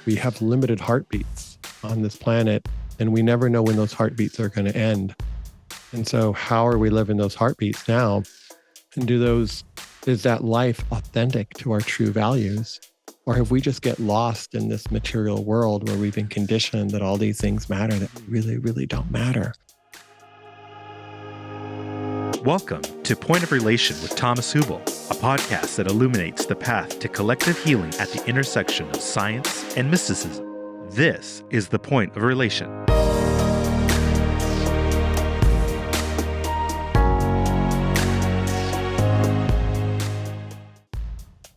we have limited heartbeats on this planet, and we never know when those heartbeats are going to end. And so how are we living those heartbeats now? And is that life authentic to our true values? Or have we just get lost in this material world where we've been conditioned that all these things matter that really, really don't matter? Welcome to Point of Relation with Thomas Hübl, a podcast that illuminates the path to collective healing at the intersection of science and mysticism. This is the Point of Relation.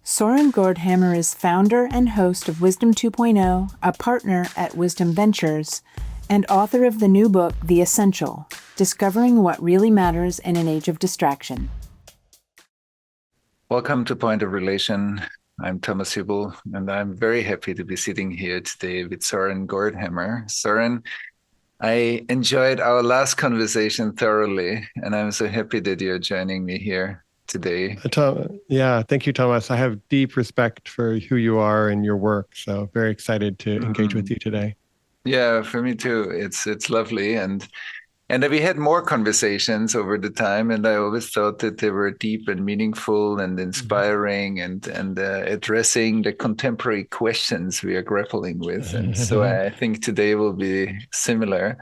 Soren Gordhamer is founder and host of Wisdom 2.0, a partner at Wisdom Ventures, and author of the new book, The Essential: Discovering What Really Matters in an Age of Distraction. Welcome to Point of Relation. I'm Thomas Hübl, and I'm very happy to be sitting here today with Soren Gordhamer. Soren, I enjoyed our last conversation thoroughly, and I'm so happy that you're joining me here today. Thank you, Thomas. I have deep respect for who you are and your work, so very excited to engage with you today. Yeah, for me too. It's lovely, and we had more conversations over the time, and I always thought that they were deep and meaningful and inspiring, and addressing the contemporary questions we are grappling with. And so I think today will be similar.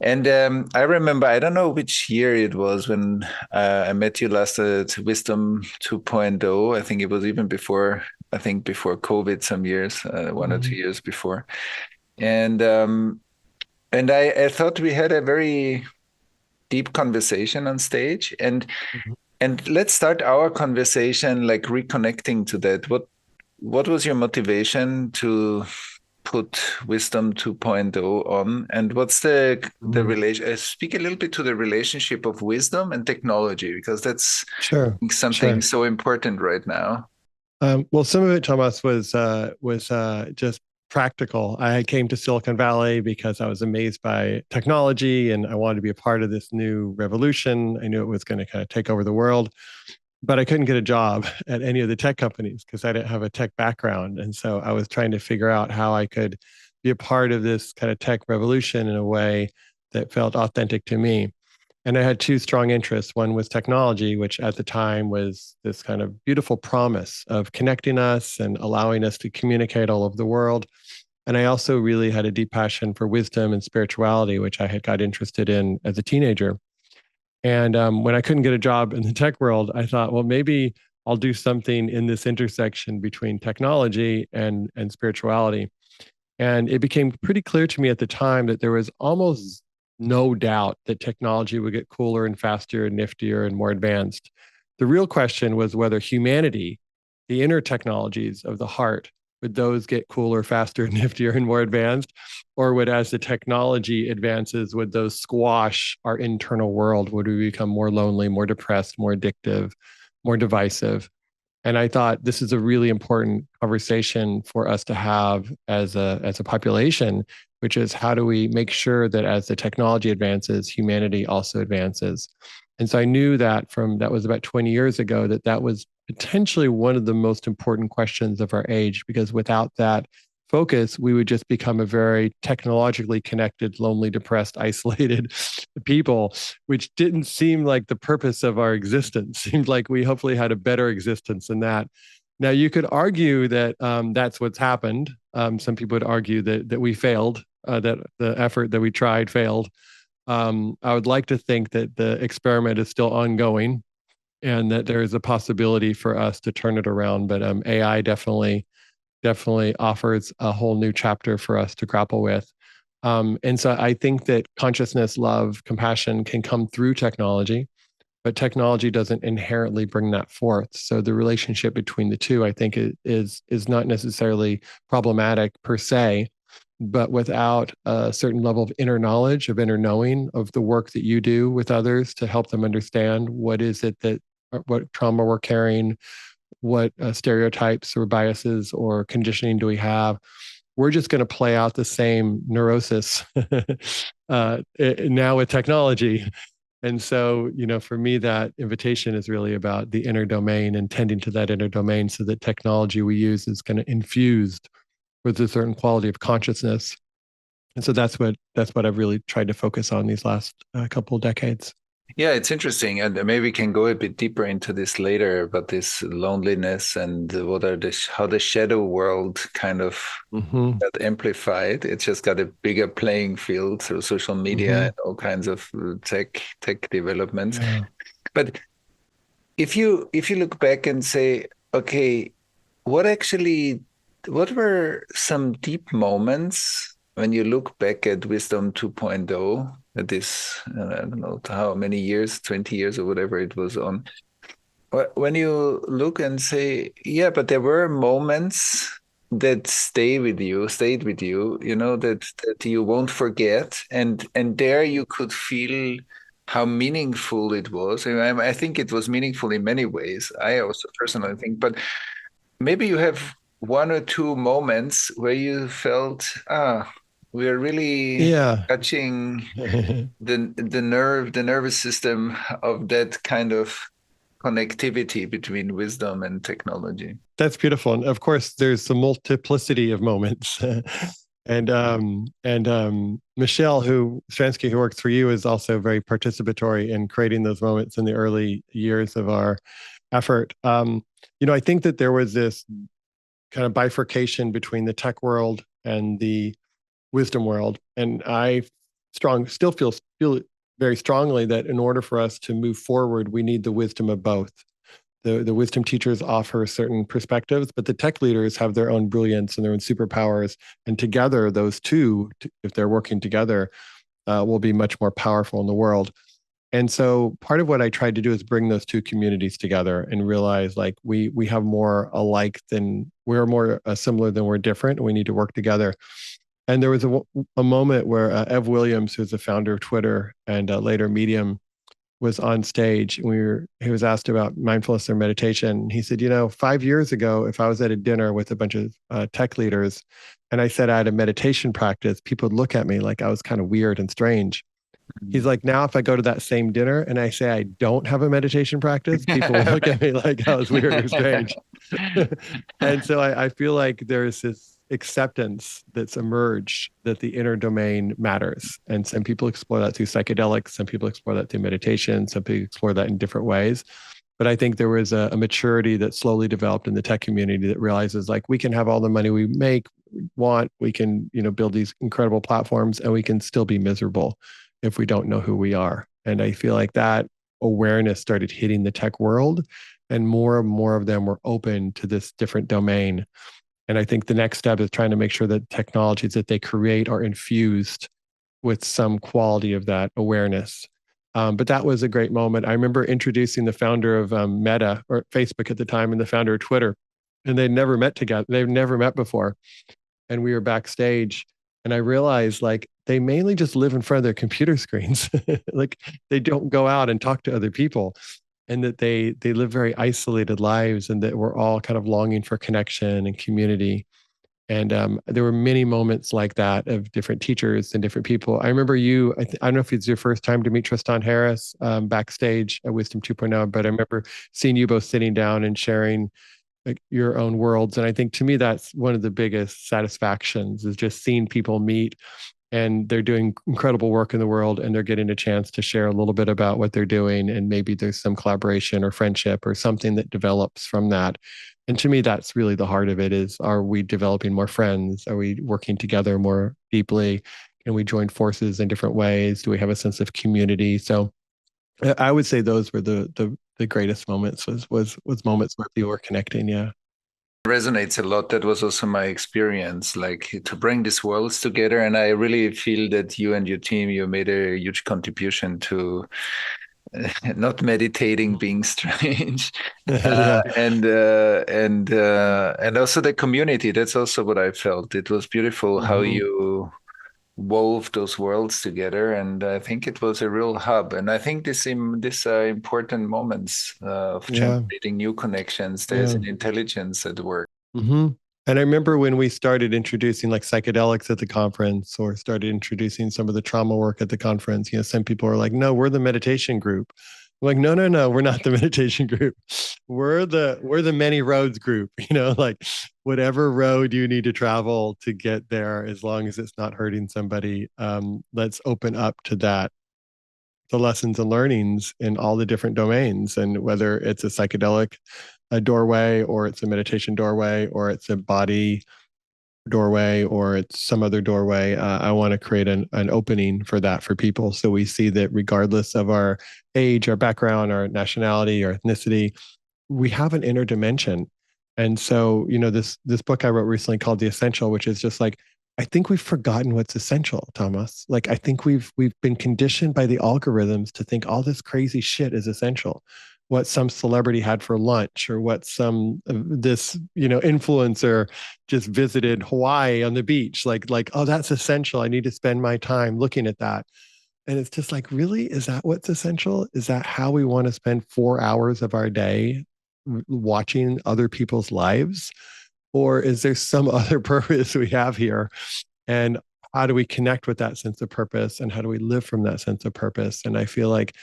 And I remember, I don't know which year it was when I met you last at Wisdom 2.0. I think it was even before COVID, some years, 1 or 2 years before. And I thought we had a very deep conversation on stage. And let's start our conversation like reconnecting to that. What was your motivation to put Wisdom 2.0 on, and what's the relation? Speak a little bit to the relationship of wisdom and technology, because that's something so important right now. Well, some of it, Thomas, was just practical. I came to Silicon Valley because I was amazed by technology, and I wanted to be a part of this new revolution. I knew it was going to kind of take over the world. But I couldn't get a job at any of the tech companies because I didn't have a tech background. And so I was trying to figure out how I could be a part of this kind of tech revolution in a way that felt authentic to me. And I had two strong interests. One was technology, which at the time was this kind of beautiful promise of connecting us and allowing us to communicate all over the world. And I also really had a deep passion for wisdom and spirituality, which I had got interested in as a teenager. And when I couldn't get a job in the tech world, I thought, well, maybe I'll do something in this intersection between technology and spirituality. And it became pretty clear to me at the time that there was almost no doubt that technology would get cooler and faster and niftier and more advanced. The real question was whether humanity, the inner technologies of the heart, would those get cooler, faster, niftier, and more advanced? Or would, as the technology advances, would those squash our internal world? Would we become more lonely, more depressed, more addictive, more divisive? And I thought this is a really important conversation for us to have as a population, which is how do we make sure that as the technology advances, humanity also advances? And so I knew that that was about 20 years ago, that was potentially one of the most important questions of our age, because without that focus, we would just become a very technologically connected, lonely, depressed, isolated people, which didn't seem like the purpose of our existence. Seemed like we hopefully had a better existence than that. Now, you could argue that that's what's happened. Some people would argue that we failed, that the effort that we tried failed. I would like to think that the experiment is still ongoing and that there is a possibility for us to turn it around. But AI definitely offers a whole new chapter for us to grapple with. And so I think that consciousness, love, compassion can come through technology, but technology doesn't inherently bring that forth. So the relationship between the two, I think, is not necessarily problematic per se, but without a certain level of inner knowledge, of inner knowing of the work that you do with others to help them understand what trauma we're carrying, what stereotypes or biases or conditioning do we have, we're just going to play out the same neurosis now with technology. And so, for me, that invitation is really about the inner domain and tending to that inner domain so that technology we use is kind of infused with a certain quality of consciousness. And so that's what I've really tried to focus on these last couple of decades. Yeah, it's interesting, and maybe we can go a bit deeper into this later. But this loneliness and what are how the shadow world kind of got amplified. It's just got a bigger playing field through social media and all kinds of tech developments. Yeah. But if you look back and say, okay, what were some deep moments when you look back at Wisdom 2.0, at this, I don't know how many years, 20 years or whatever it was on, when you look and say, yeah, but there were moments that stayed with you, that you won't forget. And there you could feel how meaningful it was. And I think it was meaningful in many ways. I also personally think, but maybe you have one or two moments where you felt, we're really touching the nervous system of that kind of connectivity between wisdom and technology. That's beautiful. And of course, there's a multiplicity of moments. and Michelle, Stransky, who works for you, is also very participatory in creating those moments in the early years of our effort. I think that there was this kind of bifurcation between the tech world and the wisdom world. And I still feel very strongly that in order for us to move forward, we need the wisdom of both. The wisdom teachers offer certain perspectives, but the tech leaders have their own brilliance and their own superpowers. And together, those two, if they're working together, will be much more powerful in the world. And so part of what I tried to do is bring those two communities together and realize like we have more alike than we're more similar than we're different, and we need to work together. And there was a moment where Ev Williams, who's the founder of Twitter and later Medium, was on stage. He was asked about mindfulness or meditation. He said, 5 years ago, if I was at a dinner with a bunch of tech leaders and I said I had a meditation practice, people would look at me like I was kind of weird and strange. He's like, now if I go to that same dinner and I say I don't have a meditation practice, people will look at me like I was weird or strange. And so I feel like there's this acceptance that's emerged that the inner domain matters. And some people explore that through psychedelics, some people explore that through meditation, some people explore that in different ways. But I think there was a maturity that slowly developed in the tech community that realizes like we can have all the money we want, we can, build these incredible platforms, and we can still be miserable if we don't know who we are. And I feel like that awareness started hitting the tech world, and more of them were open to this different domain. And I think the next step is trying to make sure that technologies that they create are infused with some quality of that awareness. But that was a great moment. I remember introducing the founder of Meta, or Facebook at the time, and the founder of Twitter, and they'd never met together. They've never met before. And we were backstage, and I realized like they mainly just live in front of their computer screens. Like they don't go out and talk to other people, and that they live very isolated lives, and that we're all kind of longing for connection and community. And there were many moments like that of different teachers and different people. I remember I don't know if it's your first time to meet Tristan Harris backstage at Wisdom 2.0, but I remember seeing you both sitting down and sharing like your own worlds. And I think to me, that's one of the biggest satisfactions, is just seeing people meet, and they're doing incredible work in the world, and they're getting a chance to share a little bit about what they're doing. And maybe there's some collaboration or friendship or something that develops from that. And to me, that's really the heart of it is, are we developing more friends? Are we working together more deeply? Can we join forces in different ways? Do we have a sense of community? So I would say those were the greatest moments was moments where people were connecting. Yeah. Resonates a lot. That was also my experience, like to bring these worlds together. And I really feel that you and your team, you made a huge contribution to not meditating being strange, and also the community. That's also what I felt. It was beautiful how you wove those worlds together, and I think it was a real hub. And I think these are important moments of generating new connections. There's an intelligence at work. And I remember when we started introducing like psychedelics at the conference, or started introducing some of the trauma work at the conference, some people are like, no, we're the meditation group. Like, no, no, no, we're not the meditation group. We're the many roads group, like whatever road you need to travel to get there, as long as it's not hurting somebody. Let's open up to that, the lessons and learnings in all the different domains. And whether it's a psychedelic doorway, or it's a meditation doorway, or it's a body doorway, or it's some other doorway, I want to create an opening for that for people. So we see that regardless of our age, our background, our nationality, our ethnicity, we have an inner dimension. And so, this book I wrote recently called The Essential, which is just like, I think we've forgotten what's essential, Thomas. Like, I think we've been conditioned by the algorithms to think all this crazy shit is essential. What some celebrity had for lunch, or what some this influencer just visited Hawaii on the beach. Like, oh, that's essential. I need to spend my time looking at that. And it's just like, really, is that what's essential? Is that how we want to spend 4 hours of our day watching other people's lives? Or is there some other purpose we have here? And how do we connect with that sense of purpose? And how do we live from that sense of purpose? And I feel like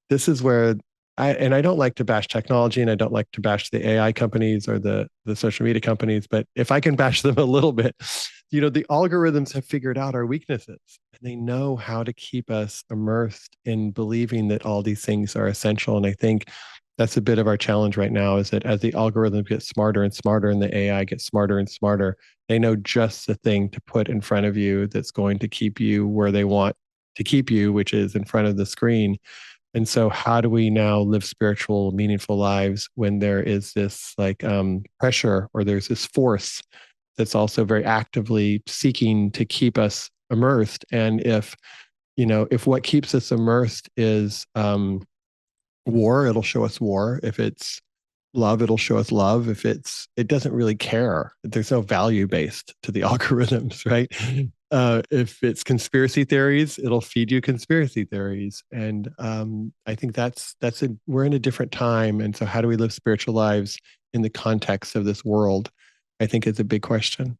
this is where I don't like to bash technology, and I don't like to bash the AI companies or the social media companies, but if I can bash them a little bit, the algorithms have figured out our weaknesses, and they know how to keep us immersed in believing that all these things are essential. And I think that's a bit of our challenge right now, is that as the algorithms get smarter and smarter and the AI gets smarter and smarter, they know just the thing to put in front of you that's going to keep you where they want to keep you, which is in front of the screen. And so how do we now live spiritual, meaningful lives when there is this pressure, or there's this force that's also very actively seeking to keep us immersed? And if what keeps us immersed is war, it'll show us war. If it's love, it'll show us love. It doesn't really care. There's no value based to the algorithms, right? If it's conspiracy theories, it'll feed you conspiracy theories. And I think we're in a different time. And so how do we live spiritual lives in the context of this world? I think is a big question.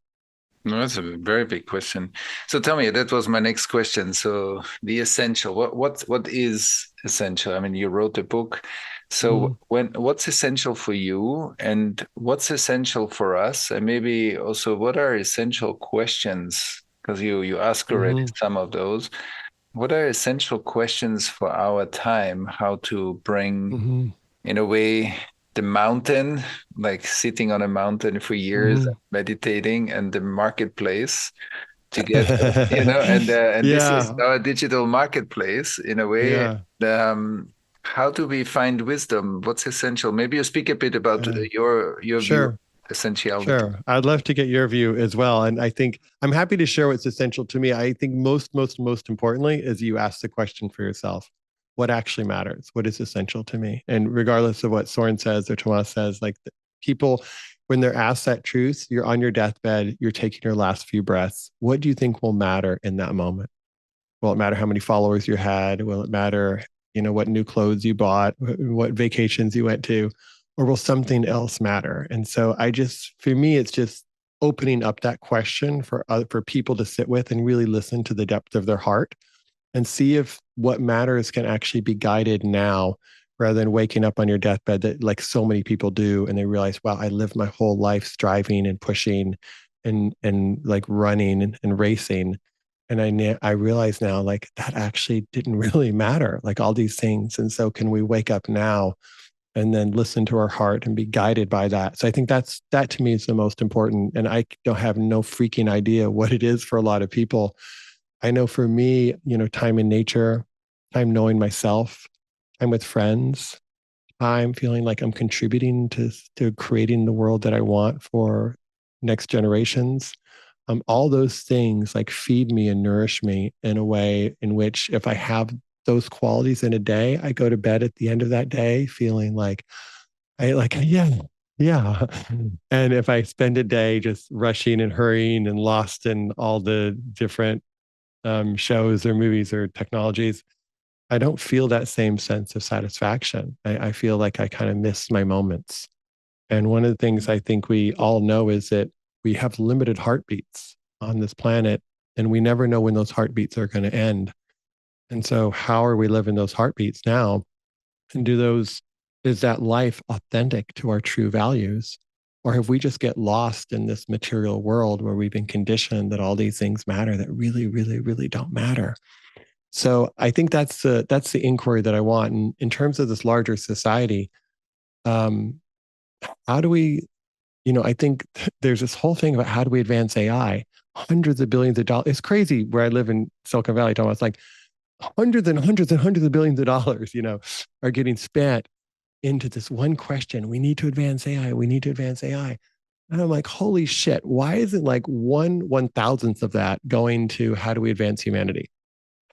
No, that's a very big question. So tell me, that was my next question. So the essential, what is essential? I mean, you wrote a book. So what's essential for you, and what's essential for us? And maybe also, what are essential questions? Because you asked already some of those. What are essential questions for our time? How to bring, in a way, the mountain, like sitting on a mountain for years, meditating, and the marketplace together, and this is Yeah. our digital marketplace in a way. Yeah. How do we find wisdom? What's essential? Maybe you speak a bit about your view of Sure. essentiality. Sure. I'd love to get your view as well. And I think I'm happy to share what's essential to me. I think most importantly is you ask the question for yourself. What actually matters? What is essential to me? And regardless of what Soren says or Tomas says, like, people, when they're asked that truth, you're on your deathbed, you're taking your last few breaths. What do you think will matter in that moment? Will it matter how many followers you had? Will it matter, what new clothes you bought, what vacations you went to? Or will something else matter? And so for me, it's just opening up that question for people to sit with and really listen to the depth of their heart, and see if what matters can actually be guided now, rather than waking up on your deathbed, that like so many people do, and they realize, wow, I lived my whole life striving and pushing and like running and racing. And I realize now, like, that actually didn't really matter, like all these things. And so can we wake up now and then listen to our heart and be guided by that? So I think that to me is the most important. And I don't have no freaking idea what it is for a lot of people. I know for me, time in nature, time knowing myself, time with friends, time feeling like I'm contributing to creating the world that I want for next generations. All those things like feed me and nourish me in a way in which, if I have those qualities in a day, I go to bed at the end of that day feeling like yeah, yeah. And if I spend a day just rushing and hurrying and lost in all the different shows or movies or technologies, I don't feel that same sense of satisfaction. I feel like I kind of miss my moments. And one of the things I think we all know is that we have limited heartbeats on this planet, and we never know when those heartbeats are going to end. And so, how are we living those heartbeats now? And is that life authentic to our true values? Or have we just get lost in this material world where we've been conditioned that all these things matter that really, really, really don't matter? So I think that's the inquiry that I want. And in terms of this larger society, um, how do we, I think there's this whole thing about how do we advance AI? Hundreds of billions of dollars. It's crazy where I live in Silicon Valley, talking about it's like hundreds and hundreds and hundreds of billions of dollars, are getting spent into this one question. We need to advance AI. We need to advance AI. And I'm like, holy shit, why isn't like 1/1000th of that going to how do we advance humanity?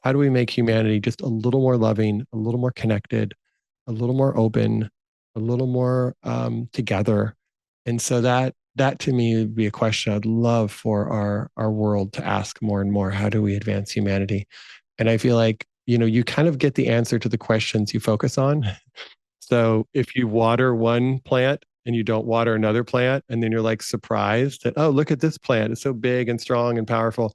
How do we make humanity just a little more loving, a little more connected, a little more open, a little more together? And so that to me would be a question I'd love for our world to ask more and more. How do we advance humanity? And I feel like, you kind of get the answer to the questions you focus on. So if you water one plant and you don't water another plant, and then you're like surprised that, oh, look at this plant. It's so big and strong and powerful.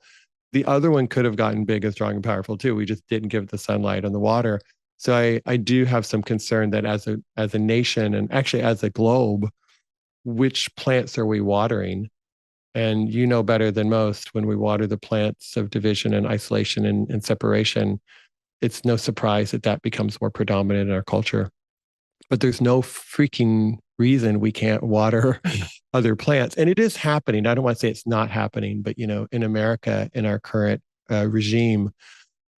The other one could have gotten big and strong and powerful too. We just didn't give it the sunlight and the water. So I do have some concern that as a nation and actually as a globe, which plants are we watering? And you know better than most, when we water the plants of division and isolation and separation, it's no surprise that that becomes more predominant in our culture. But there's no freaking reason we can't water other plants. And it is happening. I don't want to say it's not happening, but in America, in our current regime,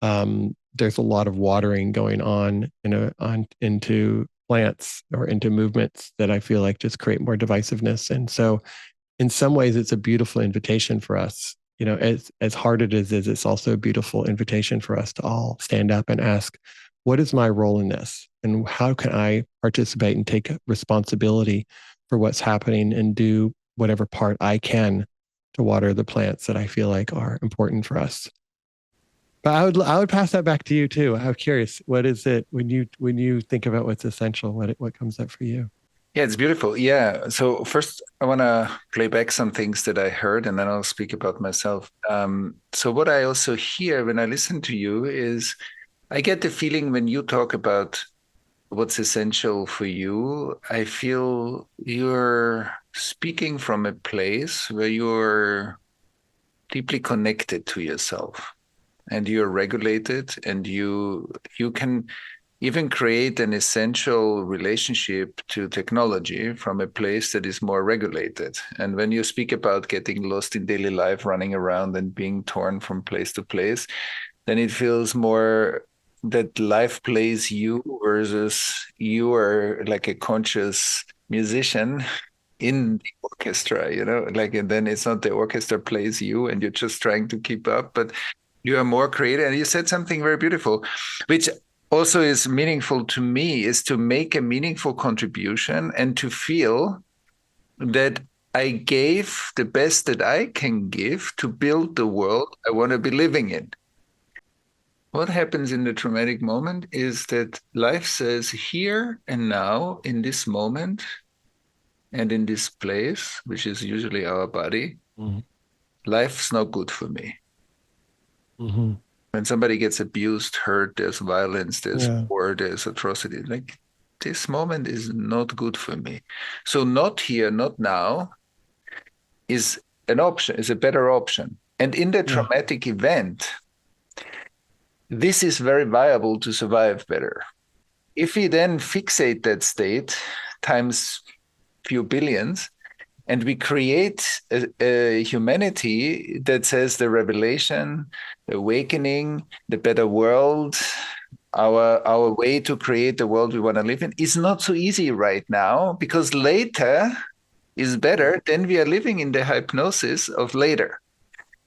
there's a lot of watering going on into plants or into movements that I feel like just create more divisiveness. And so in some ways, it's a beautiful invitation for us. As hard it is, it's also a beautiful invitation for us to all stand up and ask, what is my role in this? And how can I participate and take responsibility for what's happening and do whatever part I can to water the plants that I feel like are important for us? But I would pass that back to you too. I'm curious, what is it when you think about what's essential? What comes up for you? Yeah, it's beautiful. Yeah. So first, I want to play back some things that I heard, and then I'll speak about myself. So what I also hear when I listen to you is I get the feeling when you talk about what's essential for you, I feel you're speaking from a place where you're deeply connected to yourself and you're regulated, and you can even create an essential relationship to technology from a place that is more regulated. And when you speak about getting lost in daily life, running around and being torn from place to place, then it feels more that life plays you versus you are like a conscious musician in the orchestra, and then it's not the orchestra plays you and you're just trying to keep up, but you are more creative. And you said something very beautiful, which also is meaningful to me, is to make a meaningful contribution and to feel that I gave the best that I can give to build the world I want to be living in. What happens in the traumatic moment is that life says, here and now, in this moment, and in this place, which is usually our body, life's not good for me. Mm-hmm. When somebody gets abused, hurt, there's violence, there's war, there's atrocity. Like, this moment is not good for me. So not here, not now is an option, is a better option. And in the traumatic event, this is very viable to survive better. If we then fixate that state times few billions, and we create a humanity that says the revelation, the awakening, the better world, our way to create the world we want to live in is not so easy right now, because later is better. Then we are living in the hypnosis of later.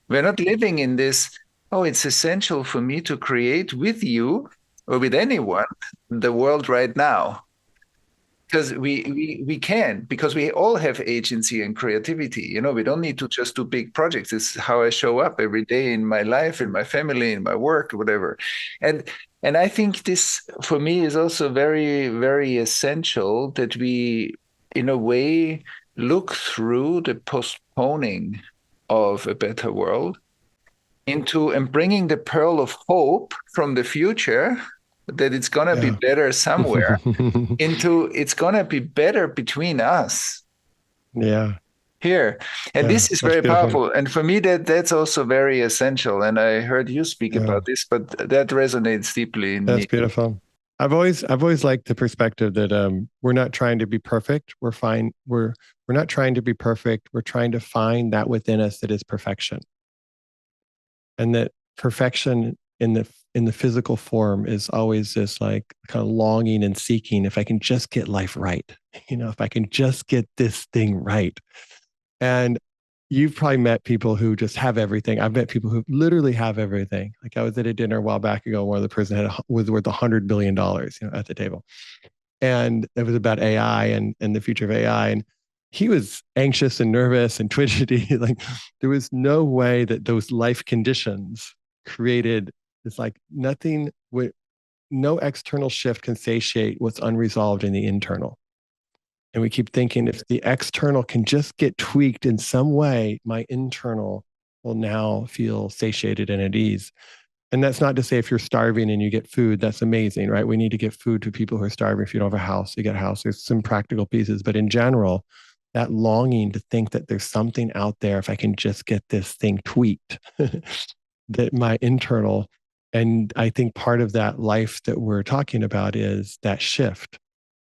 We're not living in this, oh, it's essential for me to create with you or with anyone the world right now. Because we can, because we all have agency and creativity. We don't need to just do big projects. It's how I show up every day in my life, in my family, in my work, whatever. And I think this, for me, is also very, very essential, that we, in a way, look through the postponing of a better world into and bringing the pearl of hope from the future that it's going to be better somewhere into it's going to be better between us. Yeah. Here. And this is very powerful. And for me, that's also very essential. And I heard you speak about this, but that resonates deeply in me. That's beautiful. I've always liked the perspective that we're not trying to be perfect. We're fine. We're not trying to be perfect. We're trying to find that within us that is perfection. And that perfection in the physical form is always this like kind of longing and seeking. If I can just get life right, if I can just get this thing right. And you've probably met people who just have everything. I've met people who literally have everything. Like I was at a dinner a while back ago, one of the person was worth $100 billion, at the table. And it was about AI and the future of AI. And he was anxious and nervous and twitchy. Like there was no way that those life conditions created this, like nothing with no external shift can satiate what's unresolved in the internal. And we keep thinking if the external can just get tweaked in some way, my internal will now feel satiated and at ease. And that's not to say if you're starving and you get food, that's amazing, right? We need to get food to people who are starving. If you don't have a house, you get a house. There's some practical pieces. But in general, that longing to think that there's something out there, if I can just get this thing tweaked, that my internal, and I think part of that life that we're talking about is that shift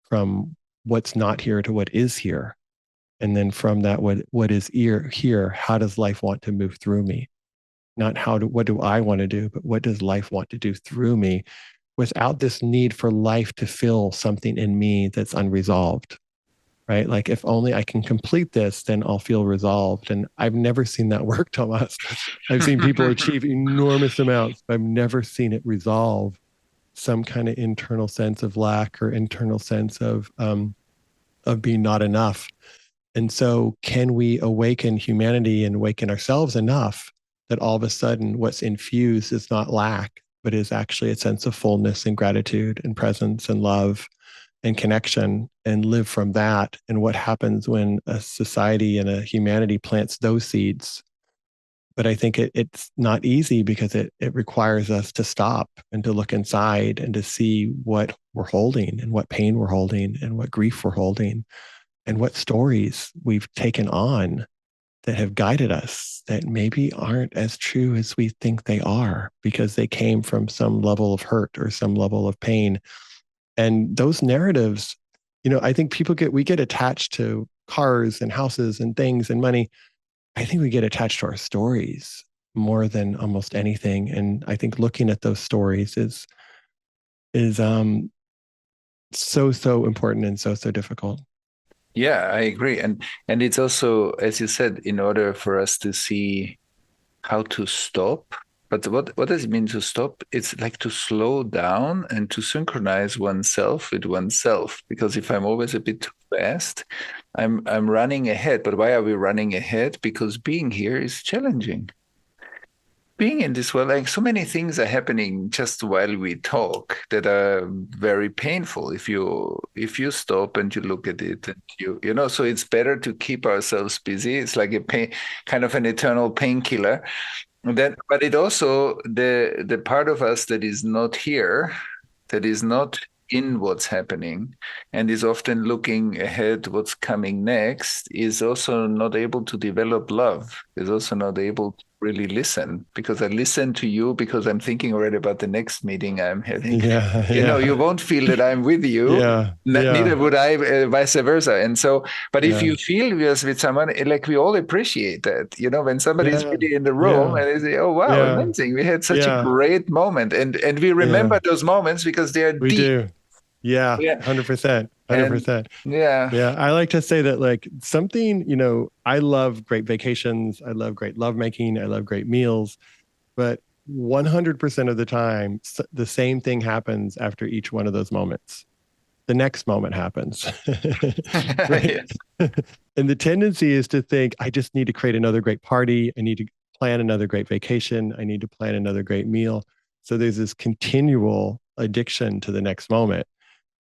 from what's not here to what is here. And then from that, what is here, how does life want to move through me? Not what do I want to do, but what does life want to do through me without this need for life to fill something in me that's unresolved, right? Like if only I can complete this, then I'll feel resolved. And I've never seen that work, Thomas. I've seen people achieve enormous amounts, but I've never seen it resolve some kind of internal sense of lack or internal sense of being not enough. And so can we awaken humanity and awaken ourselves enough that all of a sudden what's infused is not lack, but is actually a sense of fullness and gratitude and presence and love and connection, and live from that? And what happens when a society and a humanity plants those seeds? But I think it's not easy because it requires us to stop and to look inside and to see what we're holding and what pain we're holding and what grief we're holding and what stories we've taken on that have guided us that maybe aren't as true as we think they are because they came from some level of hurt or some level of pain. And those narratives, I think we get attached to cars and houses and things and money. I think we get attached to our stories more than almost anything. And I think looking at those stories is so important and so difficult. Yeah, I agree. And it's also, as you said, in order for us to see how to stop. But what does it mean to stop? It's like to slow down and to synchronize oneself with oneself. Because if I'm always a bit too fast, I'm running ahead. But why are we running ahead? Because being here is challenging. Being in this world, like so many things are happening just while we talk that are very painful if you stop and you look at it and so it's better to keep ourselves busy. It's like a pain, kind of an eternal painkiller. But it also the part of us that is not here, that is not in what's happening and is often looking ahead what's coming next, is also not able to develop love, is also not able to really listen, because I listen to you because I'm thinking already about the next meeting I'm having. You won't feel that I'm with you. Neither would I, vice versa. And so, but if you feel with someone, like we all appreciate that, when somebody's really in the room and they say, oh, wow, amazing. We had such a great moment. And we remember those moments because they are deep. Do. Yeah, 100%. 100%. Yeah. I like to say that like something, I love great vacations. I love great lovemaking. I love great meals. But 100% of the time, the same thing happens after each one of those moments. The next moment happens. And the tendency is to think, I just need to create another great party. I need to plan another great vacation. I need to plan another great meal. So there's this continual addiction to the next moment.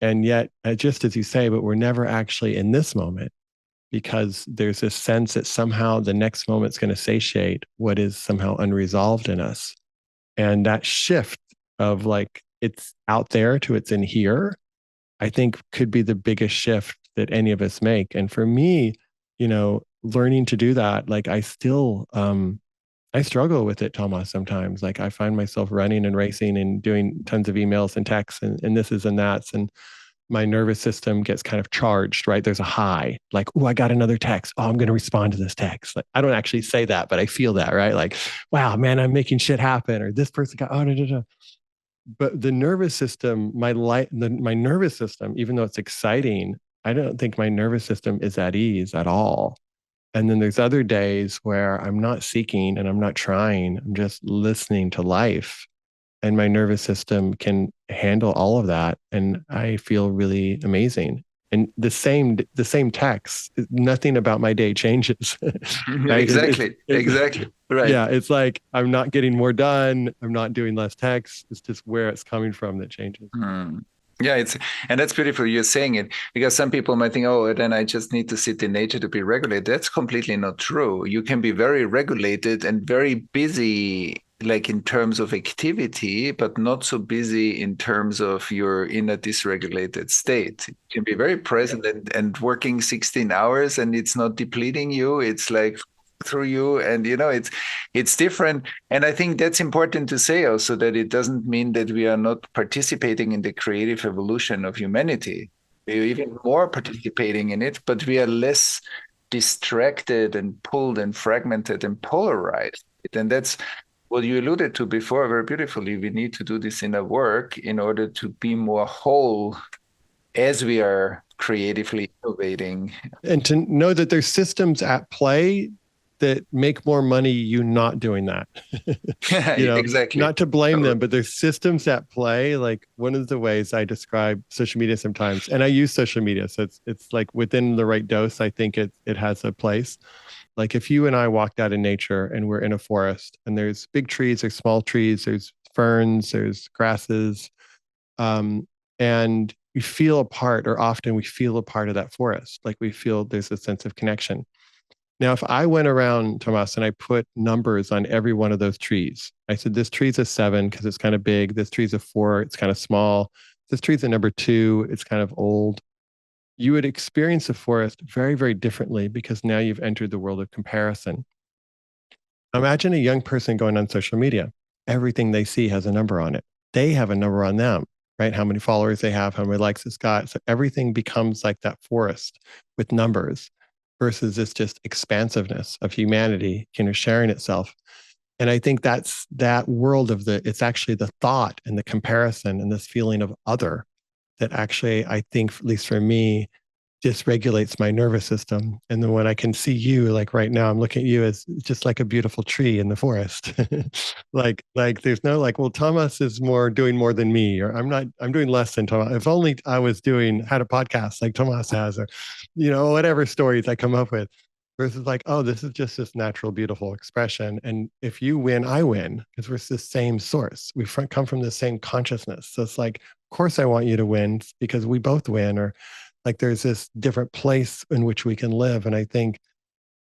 And yet, just as you say, but we're never actually in this moment because there's this sense that somehow the next moment's going to satiate what is somehow unresolved in us. And that shift of like, it's out there to it's in here, I think could be the biggest shift that any of us make. And for me, learning to do that, like I still, I struggle with it, Thomas, sometimes. Like I find myself running and racing and doing tons of emails and texts and this is and that's. And my nervous system gets kind of charged, right? There's a high, like, oh, I got another text. Oh, I'm going to respond to this text. Like, I don't actually say that, but I feel that, right? Like, wow, man, I'm making shit happen. Or this person got, oh, da, da, da. But the nervous system, my nervous system, even though it's exciting, I don't think my nervous system is at ease at all. And then there's other days where I'm not seeking and I'm not trying. I'm just listening to life. And my nervous system can handle all of that. And I feel really amazing. And the same text, nothing about my day changes. Right? Exactly. Right. Yeah. It's like, I'm not getting more done. I'm not doing less text. It's just where it's coming from that changes. Yeah, and that's beautiful. You're saying it because some people might think, oh, then I just need to sit in nature to be regulated. That's completely not true. You can be very regulated and very busy, like in terms of activity, but not so busy in terms of you're in a dysregulated state. You can be very present and working 16 hours and it's not depleting you. It's like through you, and it's different. And I think that's important to say also, that it doesn't mean that we are not participating in the creative evolution of humanity. We're even more participating in it, but we are less distracted and pulled and fragmented and polarized. And that's what you alluded to before very beautifully. We need to do this inner work in order to be more whole as we are creatively innovating. And to know that there's systems at play that make more money you not doing that. Exactly. Not to blame them, but there's systems at play. Like one of the ways I describe social media sometimes, and I use social media, so it's like within the right dose, I think it has a place. Like if you and I walked out in nature and we're in a forest and there's big trees, there's small trees, there's ferns, there's grasses, and we feel a part, or often we feel a part of that forest. Like we feel there's a sense of connection. Now, if I went around, Tomas, and I put numbers on every one of those trees, I said, this tree's a 7 because it's kind of big. This tree's a 4, it's kind of small. This tree's a number 2, it's kind of old. You would experience the forest very, very differently because now you've entered the world of comparison. Imagine a young person going on social media. Everything they see has a number on it. They have a number on them, right? How many followers they have, how many likes it's got. So everything becomes like that forest with numbers, versus this just expansiveness of humanity, sharing itself. And I think that's that world of it's actually the thought and the comparison and this feeling of other that actually, I think, at least for me, dysregulates my nervous system. And then when I can see you, like right now, I'm looking at you as just like a beautiful tree in the forest. like there's no like, well, Thomas is doing more than me, or I'm doing less than Thomas. If only I was had a podcast like Thomas has, or, whatever stories I come up with, versus like, oh, this is just this natural, beautiful expression. And if you win, I win, because we're the same source. We come from the same consciousness. So it's like, of course I want you to win because we both win, or like there's this different place in which we can live. And I think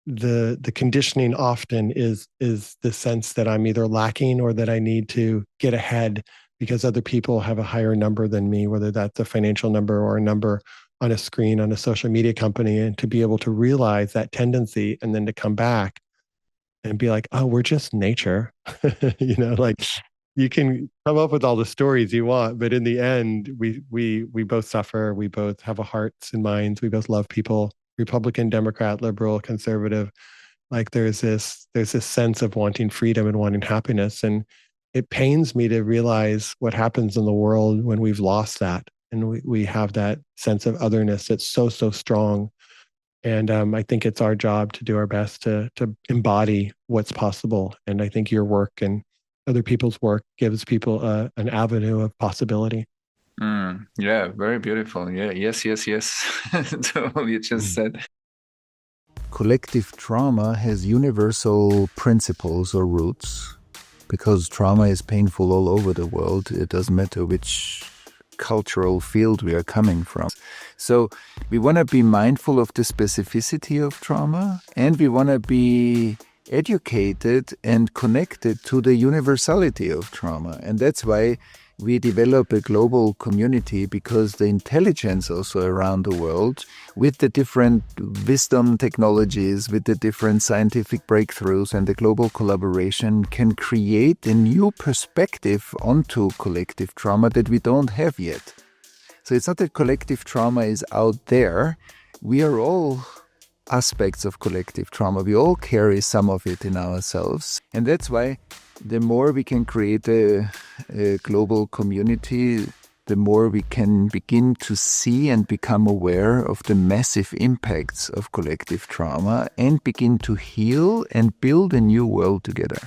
the conditioning often is the sense that I'm either lacking or that I need to get ahead because other people have a higher number than me, whether that's a financial number or a number on a screen on a social media company, and to be able to realize that tendency and then to come back and be like, oh, we're just nature. Like you can come up with all the stories you want, but in the end, we both suffer. We both have hearts and minds. We both love people, Republican, Democrat, liberal, conservative. Like there's this sense of wanting freedom and wanting happiness. And it pains me to realize what happens in the world when we've lost that. And we have that sense of otherness that's so, so strong. And I think it's our job to do our best to embody what's possible. And I think your work and other people's work gives people an avenue of possibility. Yeah, very beautiful. Yeah, yes. So you just said. Collective trauma has universal principles or roots, because trauma is painful all over the world. It doesn't matter which cultural field we are coming from. So we want to be mindful of the specificity of trauma, and we want to be educated and connected to the universality of trauma. And that's why we develop a global community, because the intelligence also around the world, with the different wisdom technologies, with the different scientific breakthroughs and the global collaboration, can create a new perspective onto collective trauma that we don't have yet. So it's not that collective trauma is out there. We are all aspects of collective trauma. We all carry some of it in ourselves. And that's why the more we can create a global community, the more we can begin to see and become aware of the massive impacts of collective trauma and begin to heal and build a new world together.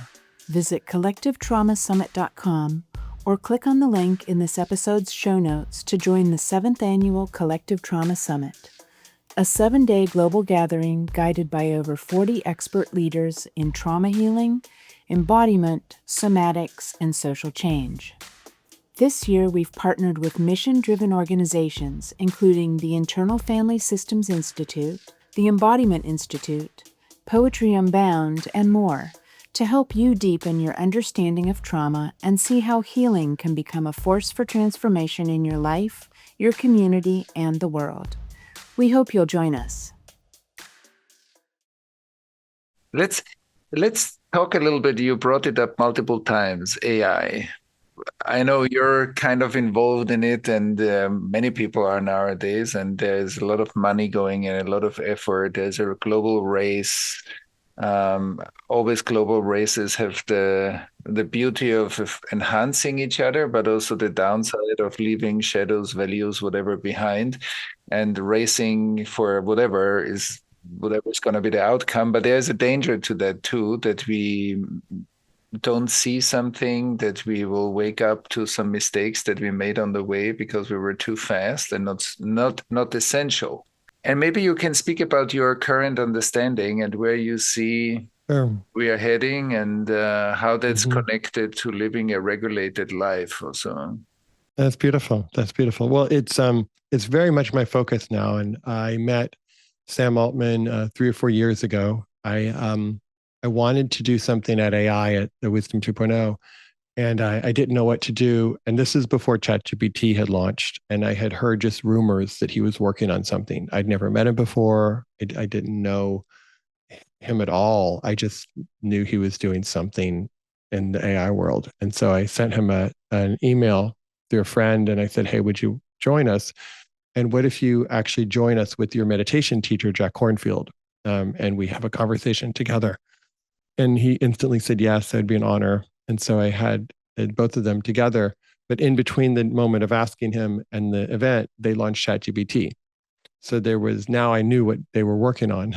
Visit collectivetraumasummit.com or click on the link in this episode's show notes to join the 7th Annual Collective Trauma Summit, a 7-day global gathering guided by over 40 expert leaders in trauma healing, embodiment, somatics, and social change. This year, we've partnered with mission-driven organizations, including the Internal Family Systems Institute, the Embodiment Institute, Poetry Unbound, and more, to help you deepen your understanding of trauma and see how healing can become a force for transformation in your life, your community, and the world. We hope you'll join us. Let's talk a little bit. You brought it up multiple times, AI. I know you're kind of involved in it, and many people are nowadays, and there's a lot of money going in, a lot of effort. There's a global race. Always global races have the beauty of enhancing each other, but also the downside of leaving shadows, values, whatever behind, and racing for whatever's going to be the outcome. But there's a danger to that too, that we don't see something, that we will wake up to some mistakes that we made on the way because we were too fast and not essential. And maybe you can speak about your current understanding and where you see we are heading, and how that's connected to living a regulated life or so on. That's beautiful. That's beautiful. Well, it's very much my focus now. And I met Sam Altman 3 or 4 years ago. I wanted to do something at AI at the Wisdom 2.0. And I didn't know what to do. And this is before ChatGPT had launched. And I had heard just rumors that he was working on something. I'd never met him before. I didn't know him at all. I just knew he was doing something in the AI world. And so I sent him an email through a friend, and I said, hey, would you join us? And what if you actually join us with your meditation teacher, Jack Kornfield, and we have a conversation together? And he instantly said, yes, that'd be an honor. And so I had both of them together. But in between the moment of asking him and the event, they launched ChatGPT. So now I knew what they were working on.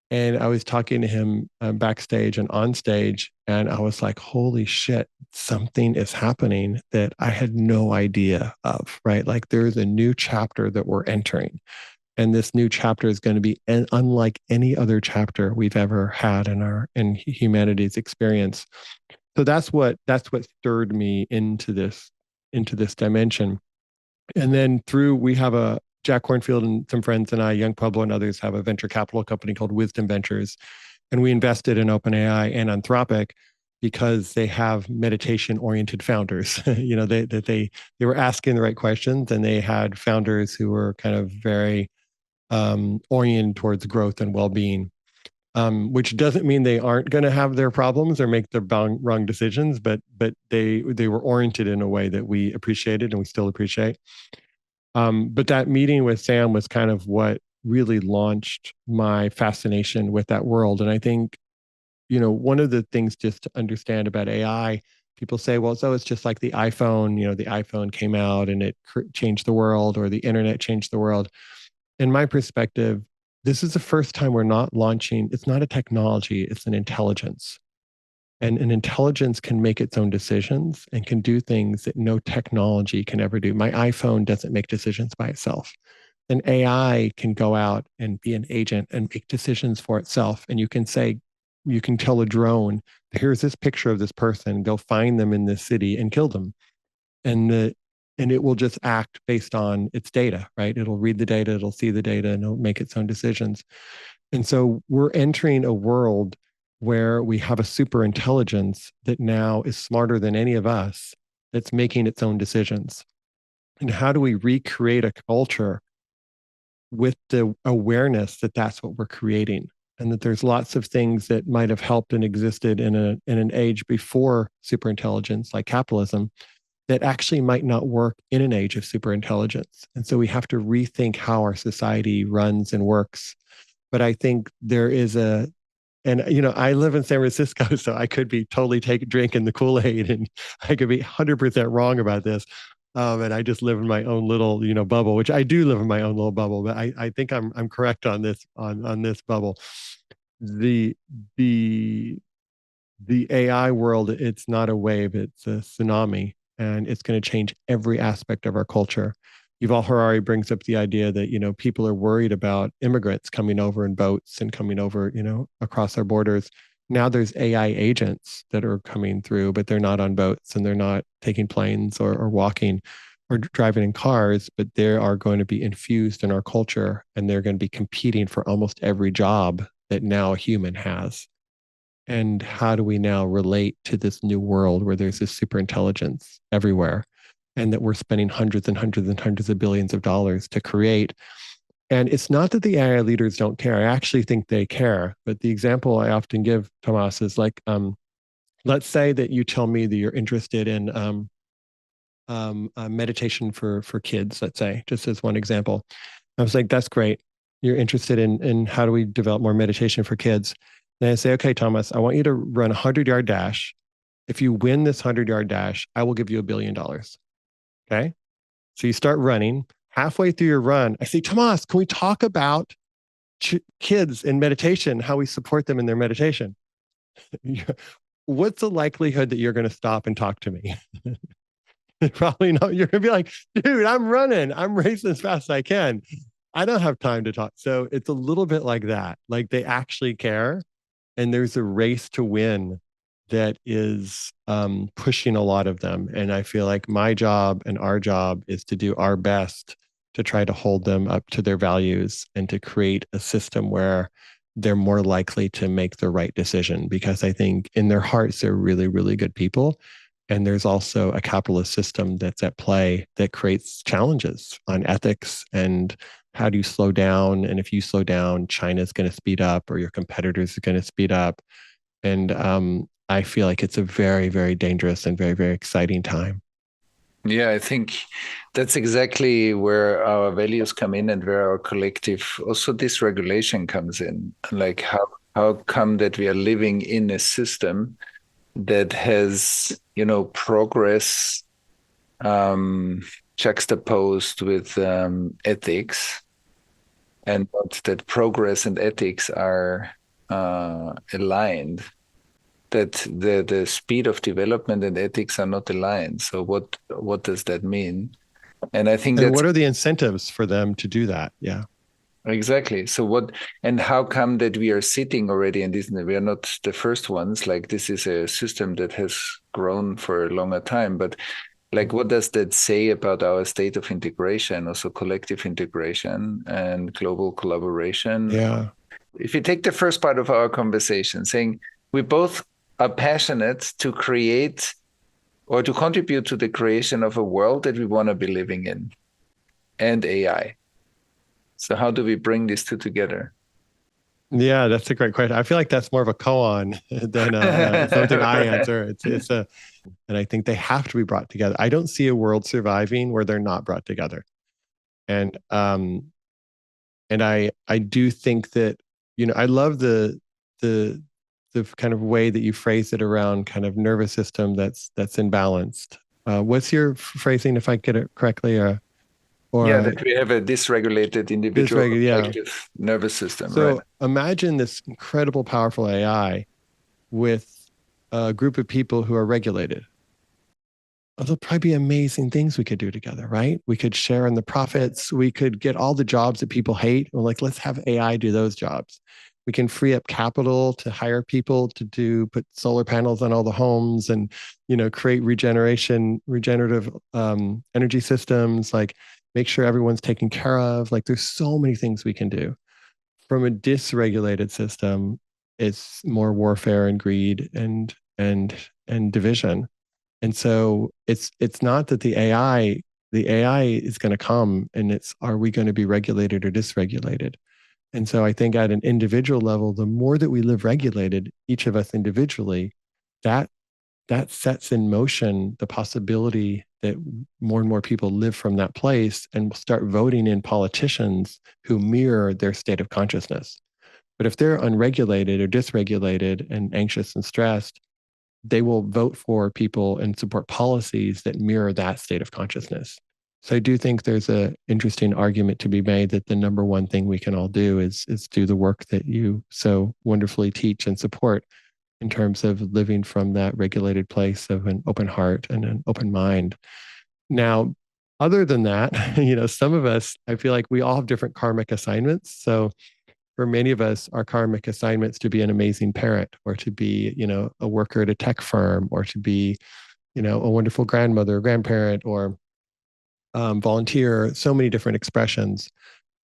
And I was talking to him backstage and on stage, and I was like, holy shit, something is happening that I had no idea of, right? Like there's a new chapter that we're entering. And this new chapter is going to be unlike any other chapter we've ever had in humanity's experience. So that's what stirred me into this dimension. And then we have Jack Kornfield and some friends and I, Young Pueblo and others, have a venture capital company called Wisdom Ventures. And we invested in OpenAI and Anthropic because they have meditation-oriented founders. They were asking the right questions, and they had founders who were kind of very oriented towards growth and well-being, which doesn't mean they aren't going to have their problems or make the wrong decisions, but they were oriented in a way that we appreciated and we still appreciate. But that meeting with Sam was kind of what really launched my fascination with that world. And I think, one of the things just to understand about AI, people say, well, so it's just like the iPhone, the iPhone came out and it changed the world, or the internet changed the world. In my perspective, this is the first time we're not launching. It's not a technology, it's an intelligence. And an intelligence can make its own decisions and can do things that no technology can ever do. My iPhone doesn't make decisions by itself. An AI can go out and be an agent and make decisions for itself. And you can tell a drone, here's this picture of this person, go find them in this city and kill them. And it will just act based on its data, right? It'll read the data, it'll see the data, and it'll make its own decisions. And so we're entering a world where we have a super intelligence that now is smarter than any of us, that's making its own decisions. And how do we recreate a culture with the awareness that that's what we're creating, and that there's lots of things that might have helped and existed in an age before superintelligence, like capitalism, that actually might not work in an age of superintelligence. And so we have to rethink how our society runs and works. But I think there is and I live in San Francisco, so I could be totally drinking the Kool-Aid, and I could be 100% wrong about this. And I just live in my own little, bubble, which I do live in my own little bubble, but I think I'm correct on this, on this bubble. The the the AI world, it's not a wave, it's a tsunami, and it's going to change every aspect of our culture. Yuval Harari brings up the idea that, people are worried about immigrants coming over in boats and coming over, across our borders. Now there's AI agents that are coming through, but they're not on boats and they're not taking planes or walking or driving in cars, but they are going to be infused in our culture, and they're going to be competing for almost every job that now a human has. And how do we now relate to this new world where there's this super intelligence everywhere, and that we're spending hundreds and hundreds and hundreds of billions of dollars to create? And it's not that the AI leaders don't care. I actually think they care. But the example I often give, Tomas, is like, let's say that you tell me that you're interested in meditation for kids, let's say, just as one example. I was like, that's great. You're interested in how do we develop more meditation for kids? And I say, okay, Thomas, I want you to run a 100-yard dash. If you win this 100-yard dash, I will give you $1 billion. Okay. So you start running. Halfway through your run, I say, Thomas, can we talk about kids in meditation, how we support them in their meditation? What's the likelihood that you're going to stop and talk to me? Probably not. You're going to be like, dude, I'm running. I'm racing as fast as I can. I don't have time to talk. So it's a little bit like that. Like, they actually care. And there's a race to win that is pushing a lot of them. And I feel like my job and our job is to do our best to try to hold them up to their values and to create a system where they're more likely to make the right decision. Because I think in their hearts, they're really, really good people. And there's also a capitalist system that's at play that creates challenges on ethics and how do you slow down? And if you slow down, China's going to speed up, or your competitors are going to speed up. And I feel like it's a very, very dangerous and very, very exciting time. Yeah, I think that's exactly where our values come in, and where our collective also dysregulation comes in. Like, how come that we are living in a system that has, progress juxtaposed with ethics, and not that progress and ethics are aligned, that the speed of development and ethics are not aligned. So what does that mean? And I think and what are the incentives for them to do that? Yeah. Exactly. So and how come that we are sitting already in this? We are not the first ones. Like, this is a system that has grown for a longer time. But like, what does that say about our state of integration, also collective integration and global collaboration? Yeah. If you take the first part of our conversation, saying we both are passionate to create or to contribute to the creation of a world that we want to be living in, and AI. So how do we bring these two together? Yeah, that's a great question. I feel like that's more of a koan than something I answer. And I think they have to be brought together. I don't see a world surviving where they're not brought together. And I do think that, I love the kind of way that you phrase it around kind of nervous system that's imbalanced. What's your phrasing, if I get it correctly? That we have a dysregulated individual collective nervous system. So right? Imagine this incredible, powerful AI with a group of people who are regulated. There'll probably be amazing things we could do together, right? We could share in the profits. We could get all the jobs that people hate. We're like, let's have AI do those jobs. We can free up capital to hire people to put solar panels on all the homes and, create regenerative energy systems, like make sure everyone's taken care of. Like, there's so many things we can do. From a dysregulated system, it's more warfare and greed and division. And so it's not that the AI is going to come and it's, are we going to be regulated or dysregulated? And so I think at an individual level, the more that we live regulated, each of us individually, that that sets in motion the possibility that more and more people live from that place and will start voting in politicians who mirror their state of consciousness. But if they're unregulated or dysregulated and anxious and stressed, they will vote for people and support policies that mirror that state of consciousness. So I do think there's an interesting argument to be made that the number one thing we can all do is do the work that you so wonderfully teach and support in terms of living from that regulated place of an open heart and an open mind. Now, other than that, some of us, I feel like we all have different karmic assignments. So for many of us, our karmic assignments to be an amazing parent or to be, a worker at a tech firm or to be, a wonderful grandmother, grandparent, or volunteer, so many different expressions.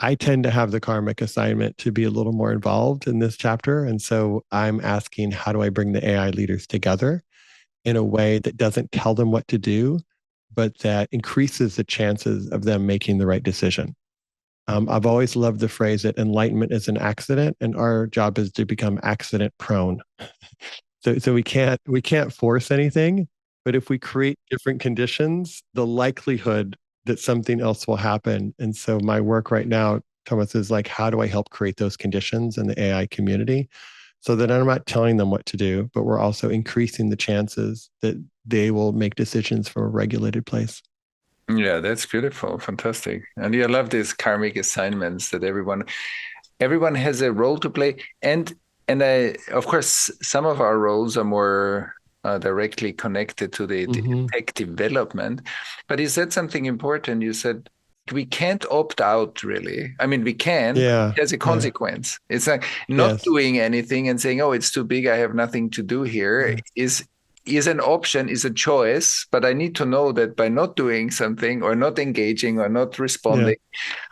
I tend to have the karmic assignment to be a little more involved in this chapter. And so I'm asking, how do I bring the AI leaders together in a way that doesn't tell them what to do, but that increases the chances of them making the right decision? I've always loved the phrase that enlightenment is an accident, and our job is to become accident prone. So we can't force anything, but if we create different conditions, the likelihood that something else will happen. And so my work right now, Thomas, is like, how do I help create those conditions in the AI community so that I'm not telling them what to do, but we're also increasing the chances that they will make decisions from a regulated place. Yeah, that's beautiful. Fantastic. And I love these karmic assignments that everyone has a role to play. And of course, some of our roles are more directly connected to the tech development. But you said something important. You said we can't opt out, really. I mean, we can, but there's a consequence. Yeah. It's like not doing anything and saying, oh, it's too big, I have nothing to do here, is an option, is a choice. But I need to know that by not doing something or not engaging or not responding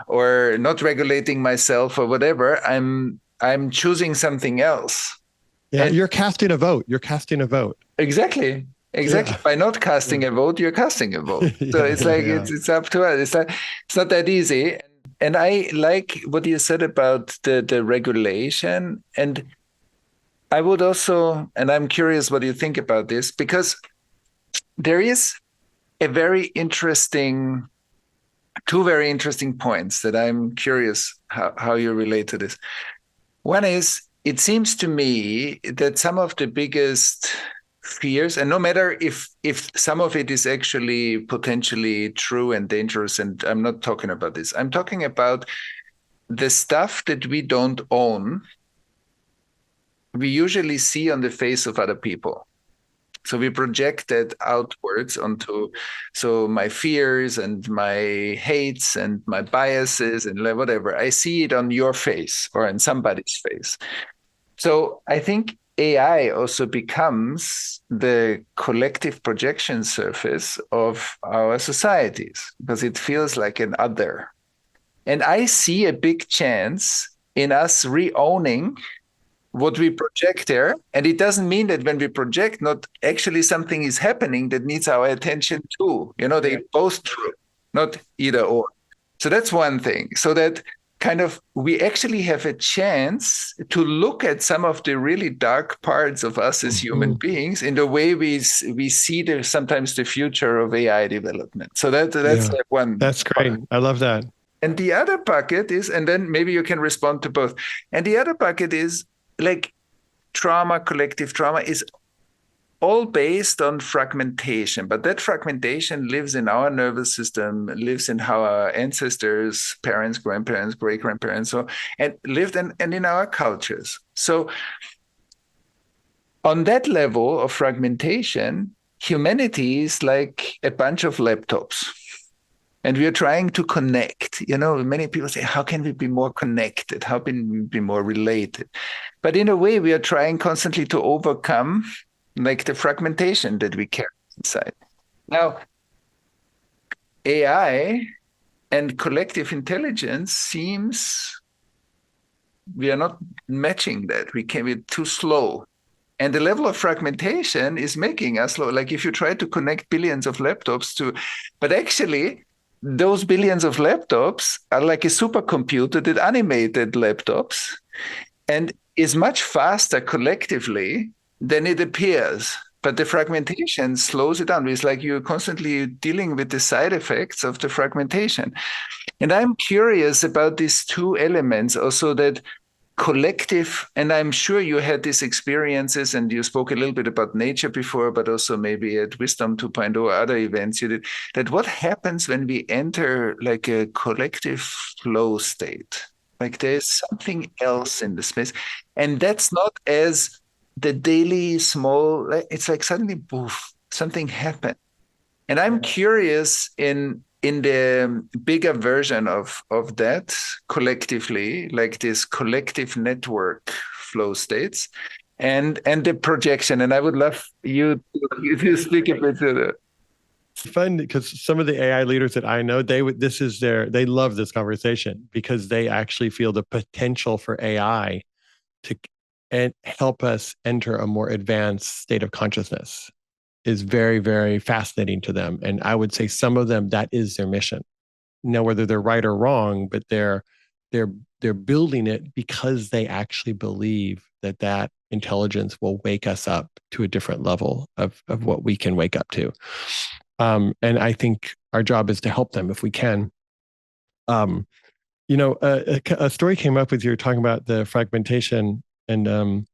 or not regulating myself or whatever, I'm choosing something else. Yeah, and you're casting a vote. Exactly. Yeah. By not casting a vote, you're casting a vote. So it's like it's up to us. It's not that easy. And I like what you said about the regulation. And I would also, and I'm curious what you think about this, because there is two very interesting points that I'm curious how you relate to this. One is, it seems to me that some of the biggest fears, and no matter if some of it is actually potentially true and dangerous, and I'm not talking about this, I'm talking about the stuff that we don't own, we usually see on the face of other people. So we project that outwards onto, so my fears and my hates and my biases and whatever, I see it on your face or on somebody's face. So I think AI also becomes the collective projection surface of our societies because it feels like an other. And I see a big chance in us re-owning what we project there. And it doesn't mean that when we project, not actually something is happening that needs our attention too. They're both true, not either or. So that's one thing. So that kind of, we actually have a chance to look at some of the really dark parts of us as human beings in the way we see sometimes the future of AI development. So that's like one. That's great. I love that. And the other bucket is, and then maybe you can respond to both. And the other bucket is like collective trauma is all based on fragmentation, but that fragmentation lives in our nervous system, lives in how our ancestors, parents, grandparents, great-grandparents, and lived and in our cultures. So on that level of fragmentation, humanity is like a bunch of laptops. And we are trying to connect. Many people say, how can we be more connected? How can we be more related? But in a way, we are trying constantly to overcome like the fragmentation that we carry inside. Now, AI and collective intelligence seems matching that. We're too slow. And the level of fragmentation is making us slow. Like if you try to connect billions of laptops but actually those billions of laptops are like a supercomputer that animated laptops and is much faster collectively than it appears. But the fragmentation slows it down. It's like you're constantly dealing with the side effects of the fragmentation. And I'm curious about these two elements also, that collective, and I'm sure you had these experiences and you spoke a little bit about nature before, but also maybe at Wisdom 2.0, other events you did, that what happens when we enter like a collective flow state? Like there's something else in the space. And that's not as the daily small, it's like suddenly, poof, something happened. And I'm curious in the bigger version of that collectively, like this collective network flow states and the projection. And I would love you to speak a bit to that. Fun because some of the AI leaders that I know, they love this conversation because they actually feel the potential for AI to and help us enter a more advanced state of consciousness is very, very fascinating to them. And I would say some of them, that is their mission. Now, whether they're right or wrong, but they're building it because they actually believe that intelligence will wake us up to a different level of what we can wake up to. And I think our job is to help them if we can. A story came up with you talking about the fragmentation, and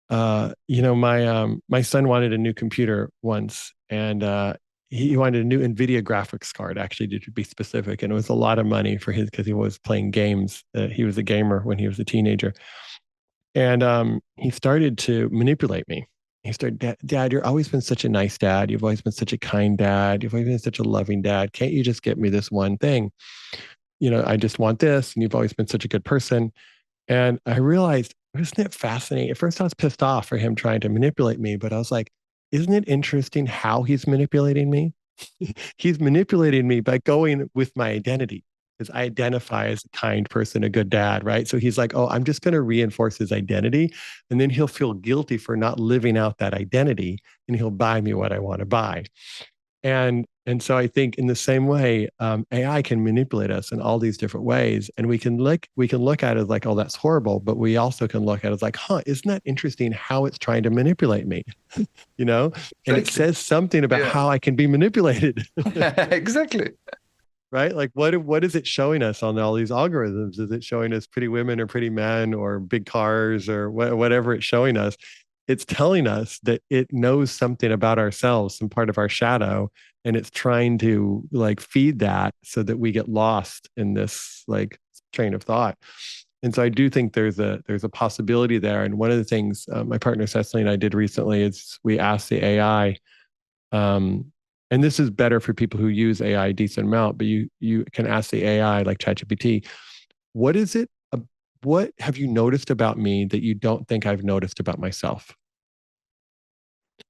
my son wanted a new computer once, and he wanted a new NVIDIA graphics card, actually, to be specific. And it was a lot of money for his because he was playing games. He was a gamer when he was a teenager. And he started to manipulate me. He started, Dad, you've always been such a nice dad. You've always been such a kind dad. You've always been such a loving dad. Can't you just get me this one thing? I just want this. And you've always been such a good person. And I realized, isn't it fascinating? At first, I was pissed off for him trying to manipulate me, but I was like, isn't it interesting how he's manipulating me? He's manipulating me by going with my identity, because I identify as a kind person, a good dad, right? So he's like, oh, I'm just going to reinforce his identity. And then he'll feel guilty for not living out that identity, and he'll buy me what I want to buy. And so I think in the same way, AI can manipulate us in all these different ways, and we can look at it like, oh, that's horrible, but we also can look at it as like, isn't that interesting how it's trying to manipulate me, And it says something about how I can be manipulated. Exactly. Right? Like, what is it showing us on all these algorithms? Is it showing us pretty women or pretty men or big cars or whatever it's showing us? It's telling us that it knows something about ourselves, some part of our shadow, and it's trying to like feed that so that we get lost in this like train of thought. And so I do think there's a possibility there. And one of the things my partner Cecily and I did recently is we asked the AI, and this is better for people who use AI a decent amount, but you can ask the AI like ChatGPT, what is it? What have you noticed about me that you don't think I've noticed about myself?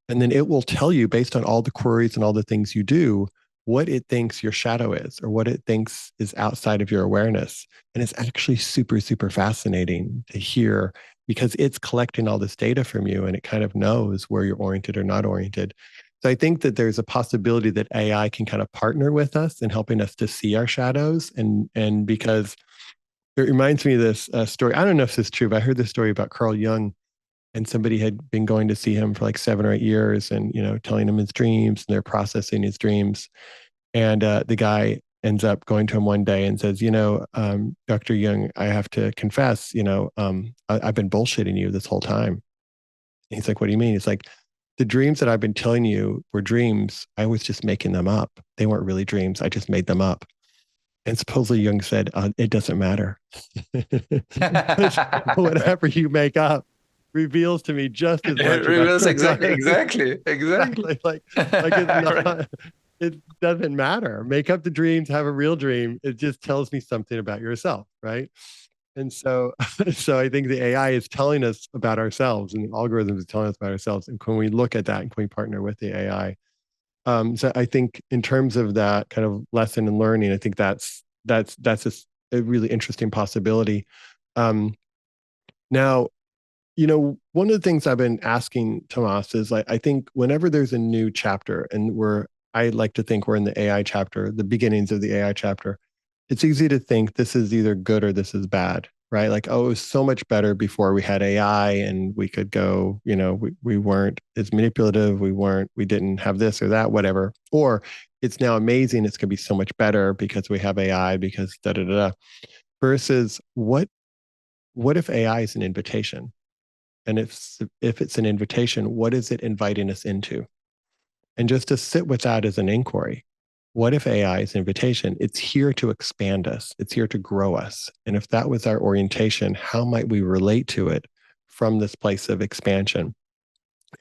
And then it will tell you, based on all the queries and all the things you do, what it thinks your shadow is, or what it thinks is outside of your awareness. And it's actually super, super fascinating to hear, because it's collecting all this data from you, and it kind of knows where you're oriented or not oriented. So I think that there's a possibility that AI can kind of partner with us in helping us to see our shadows. And because it reminds me of this story. I don't know if this is true, but I heard this story about Carl Jung, and somebody had been going to see him for like 7 or 8 years, and telling him his dreams, and they're processing his dreams. And the guy ends up going to him one day and says, Dr. Jung, I have to confess, I've been bullshitting you this whole time. And he's like, what do you mean? It's like, the dreams that I've been telling you were dreams. I was just making them up. They weren't really dreams. I just made them up. And supposedly Jung said, it doesn't matter. Whatever you make up reveals to me just as much. It reveals exactly. Like it's not, it doesn't matter. Make up the dreams, have a real dream. It just tells me something about yourself, right? And so I think the AI is telling us about ourselves, and the algorithms is telling us about ourselves. And when we look at that, and can we partner with the AI? So I think in terms of that kind of lesson and learning, I think that's a really interesting possibility. Now, one of the things I've been asking Tomas is like, I think whenever there's a new chapter, and I like to think we're in the AI chapter, the beginnings of the AI chapter, it's easy to think this is either good or this is bad, right? Like, oh, it was so much better before we had AI and we could go, we weren't as manipulative, we didn't have this or that, whatever. Or it's now amazing, it's going to be so much better because we have AI, because da da da. Versus what if AI is an invitation? And if it's an invitation, what is it inviting us into? And just to sit with that as an inquiry, what if AI is an invitation? It's here to expand us. It's here to grow us. And if that was our orientation, how might we relate to it from this place of expansion?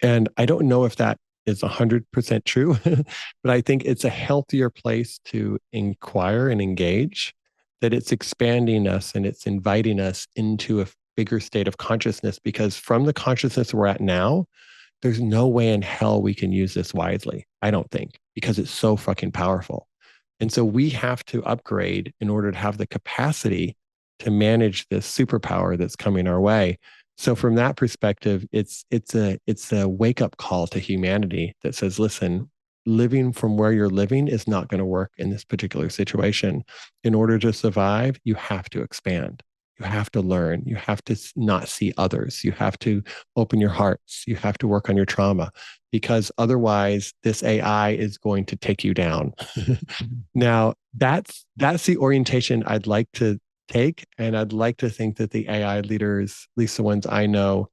And I don't know if that is 100% true, but I think it's a healthier place to inquire and engage, that it's expanding us and it's inviting us into a bigger state of consciousness, because from the consciousness we're at now, there's no way in hell we can use this wisely, I don't think, because it's so fucking powerful. And so we have to upgrade in order to have the capacity to manage this superpower that's coming our way. So from that perspective, it's a wake up call to humanity that says, listen, living from where you're living is not going to work in this particular situation. In order to survive, you have to expand. You have to learn. You have to not see others. You have to open your hearts. You have to work on your trauma, because otherwise this AI is going to take you down. Now, that's the orientation I'd like to take. And I'd like to think that the AI leaders, at least the ones I know,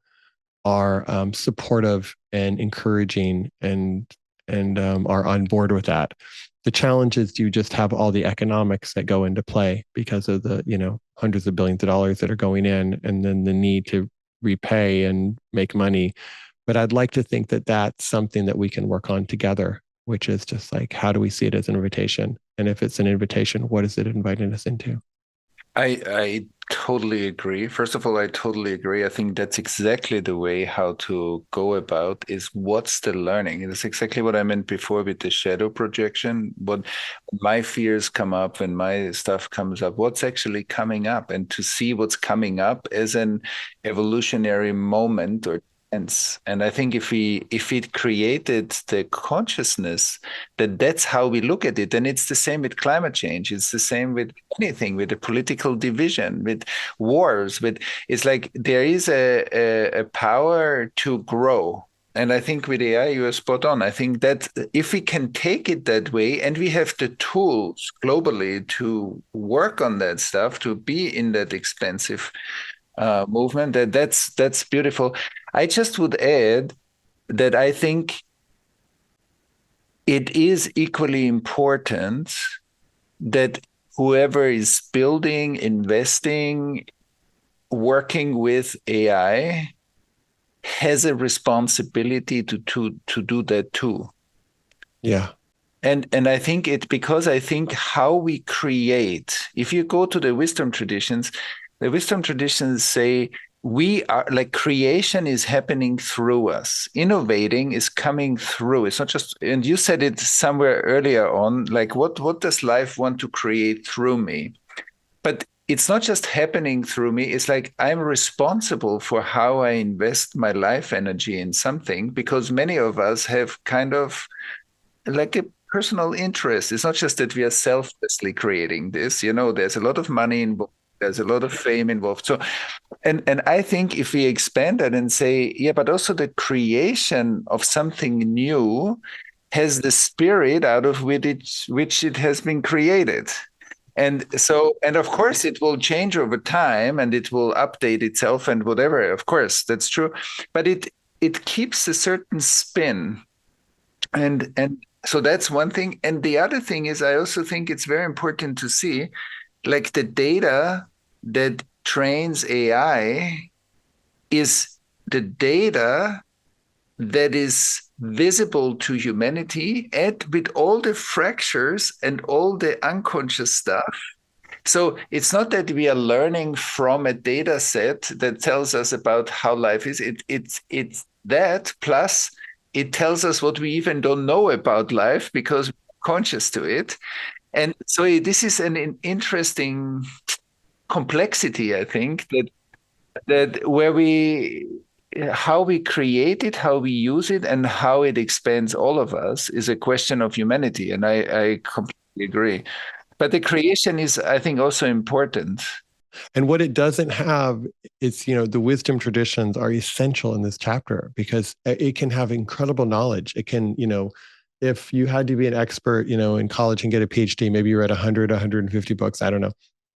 are supportive and encouraging and are on board with that. The challenge is, do you just have all the economics that go into play because of the hundreds of billions of dollars that are going in, and then the need to repay and make money? But I'd like to think that that's something that we can work on together, which is just like, how do we see it as an invitation? And if it's an invitation, what is it inviting us into? I totally agree. First of all, I totally agree. I think that's exactly the way how to go about is what's the learning. It's exactly what I meant before with the shadow projection. What my fears come up when my stuff comes up, what's actually coming up, and to see what's coming up as an evolutionary moment or and I think if it created the consciousness that's how we look at it, and it's the same with climate change. It's the same with anything, with the political division, with wars, with it's like there is a power to grow. And I think with AI, you are spot on. I think that if we can take it that way, and we have the tools globally to work on that stuff, to be in that expansive movement, that's beautiful. I just would add that I think it is equally important that whoever is building, investing, working with AI has a responsibility to do that too. Yeah. And I think because I think how we create, if you go to the wisdom traditions say we are like creation is happening through us. Innovating is coming through. It's not just, and you said it somewhere earlier on, like what does life want to create through me? But it's not just happening through me. It's like I'm responsible for how I invest my life energy in something, because many of us have kind of like a personal interest. It's not just that we are selflessly creating this. There's a lot of money involved. There's a lot of fame involved. So, and I think if we expand that and say, yeah, but also the creation of something new has the spirit out of which it has been created. And so, and of course, it will change over time and it will update itself and whatever. Of course, that's true. But it keeps a certain spin. And so that's one thing. And the other thing is, I also think it's very important to see, like the data that trains AI is the data that is visible to humanity, and with all the fractures and all the unconscious stuff. So it's not that we are learning from a data set that tells us about how life is. It's that plus it tells us what we even don't know about life because we're conscious to it. And so this is an interesting complexity, I think, that how we create it, how we use it, and how it expands all of us is a question of humanity. And I completely agree. But the creation is, I think, also important. And what it doesn't have is, the wisdom traditions are essential in this chapter because it can have incredible knowledge. It can, if you had to be an expert, in college and get a PhD, maybe you read 100, 150 books. I don't know.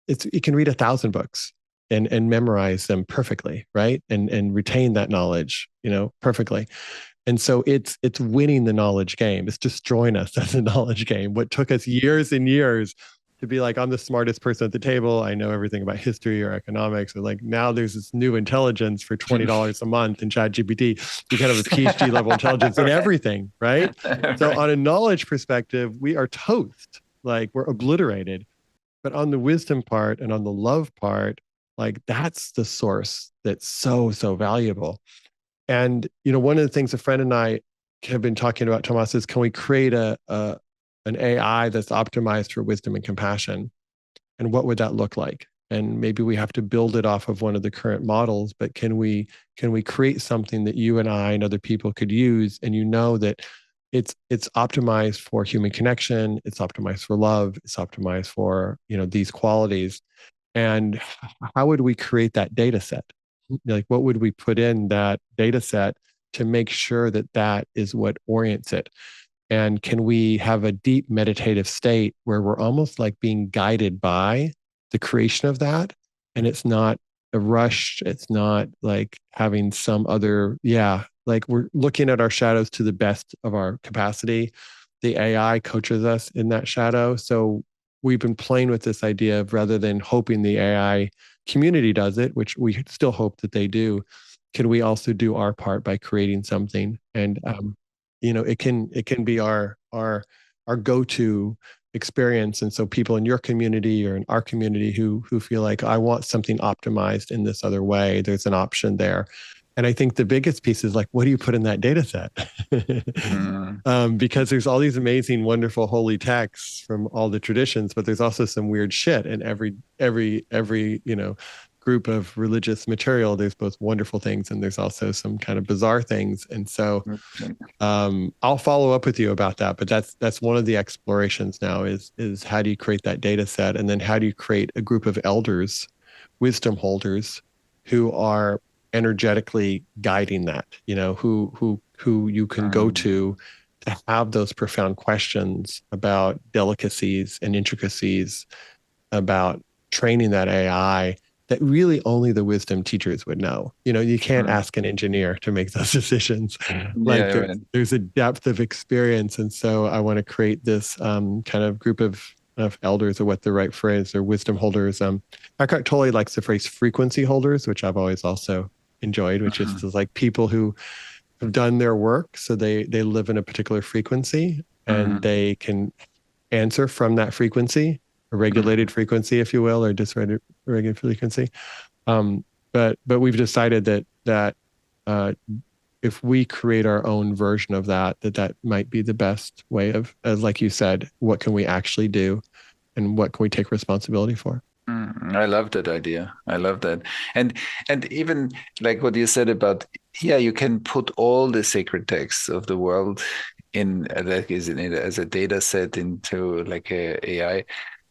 It can read 1,000 books and memorize them perfectly, right? And retain that knowledge, perfectly. And so it's winning the knowledge game. It's destroying us as a knowledge game. What took us years and years to be like, I'm the smartest person at the table. I know everything about history or economics. Or like now there's this new intelligence for $20 a month in ChatGPT. You can have a PhD level intelligence in everything, right? So on a knowledge perspective, we are toast. Like we're obliterated. But on the wisdom part and on the love part, like that's the source that's so, so valuable. And, one of the things a friend and I have been talking about, Thomas, is can we create an AI that's optimized for wisdom and compassion? And what would that look like? And maybe we have to build it off of one of the current models, but can we create something that you and I and other people could use? And that it's optimized for human connection, it's optimized for love, it's optimized for, these qualities. And how would we create that data set? Like, what would we put in that data set to make sure that that is what orients it? And can we have a deep meditative state where we're almost like being guided by the creation of that? And it's not a rush. It's not like having some other, like we're looking at our shadows to the best of our capacity. The AI coaches us in that shadow. So we've been playing with this idea of rather than hoping the AI community does it, which we still hope that they do, can we also do our part by creating something? And it can be our go-to experience. And so people in your community or in our community who feel like I want something optimized in this other way, there's an option there. And I think the biggest piece is like, what do you put in that data set? Because there's all these amazing, wonderful, holy texts from all the traditions, but there's also some weird shit in every group of religious material. There's both wonderful things and there's also some kind of bizarre things. And so I'll follow up with you about that. But that's one of the explorations now is how do you create that data set? And then how do you create a group of elders, wisdom holders, who are energetically guiding that, who you can go to have those profound questions about delicacies and intricacies about training that AI that really only the wisdom teachers would know. You can't ask an engineer to make those decisions. There's a depth of experience. And so I want to create this kind of group of elders, or what the right phrase, or wisdom holders. Eckhart Tolle likes the phrase frequency holders, which I've always also enjoyed, which is like people who have done their work. So they live in a particular frequency and they can answer from that frequency, a regulated frequency, if you will, or dysregulated frequency. But we've decided that if we create our own version of that might be the best way of, as like you said, what can we actually do and what can we take responsibility for? I love that idea. I love that. And even like what you said about, you can put all the sacred texts of the world as a data set into like a AI.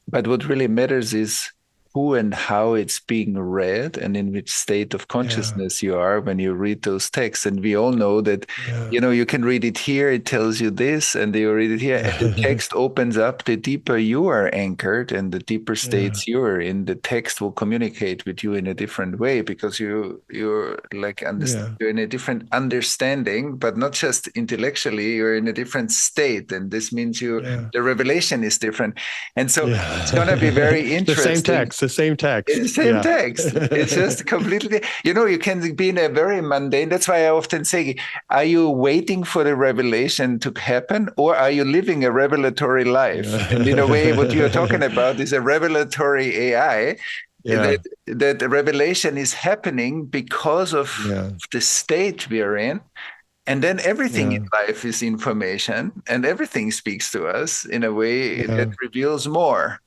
But what really matters is who and how it's being read and in which state of consciousness you are when you read those texts. And we all know that, you can read it here, it tells you this, and you read it here, and the text opens up. The deeper you are anchored and the deeper states you are in, the text will communicate with you in a different way because you're like you're in a different understanding, but not just intellectually, you're in a different state. And this means the revelation is different. And so it's going to be very interesting. The same text. It's the same text. It's just completely, you can be in a very mundane. That's why I often say, are you waiting for the revelation to happen or are you living a revelatory life? And in a way, what you're talking about is a revelatory AI. That the revelation is happening because of the state we are in. And then everything in life is information and everything speaks to us in a way that reveals more.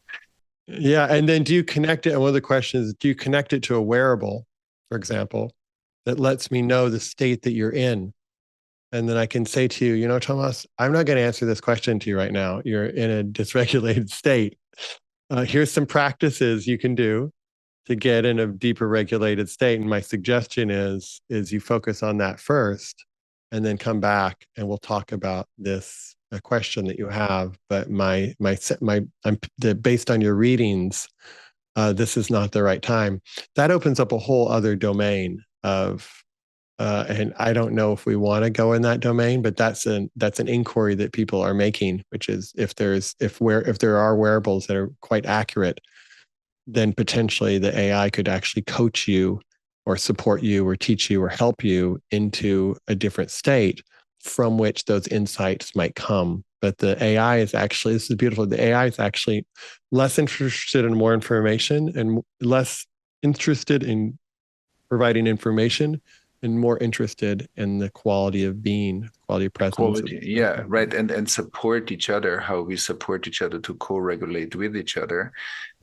Yeah. And then do you connect it? And one of the questions is, do you connect it to a wearable, for example, that lets me know the state that you're in? And then I can say to you, Thomas, I'm not going to answer this question to you right now. You're in a dysregulated state. Here's some practices you can do to get in a deeper regulated state. And my suggestion is you focus on that first and then come back and we'll talk about this question that you have. But based on your readings, this is not the right time. That opens up a whole other domain of, and I don't know if we want to go in that domain, but that's an inquiry that people are making, which is if there are wearables that are quite accurate, then potentially the AI could actually coach you or support you or teach you or help you into a different state from which those insights might come. But the AI is actually, this is beautiful, the AI is actually less interested in more information and less interested in providing information and more interested in the quality of being, quality of presence. Yeah, right. And support each other, how we support each other to co-regulate with each other,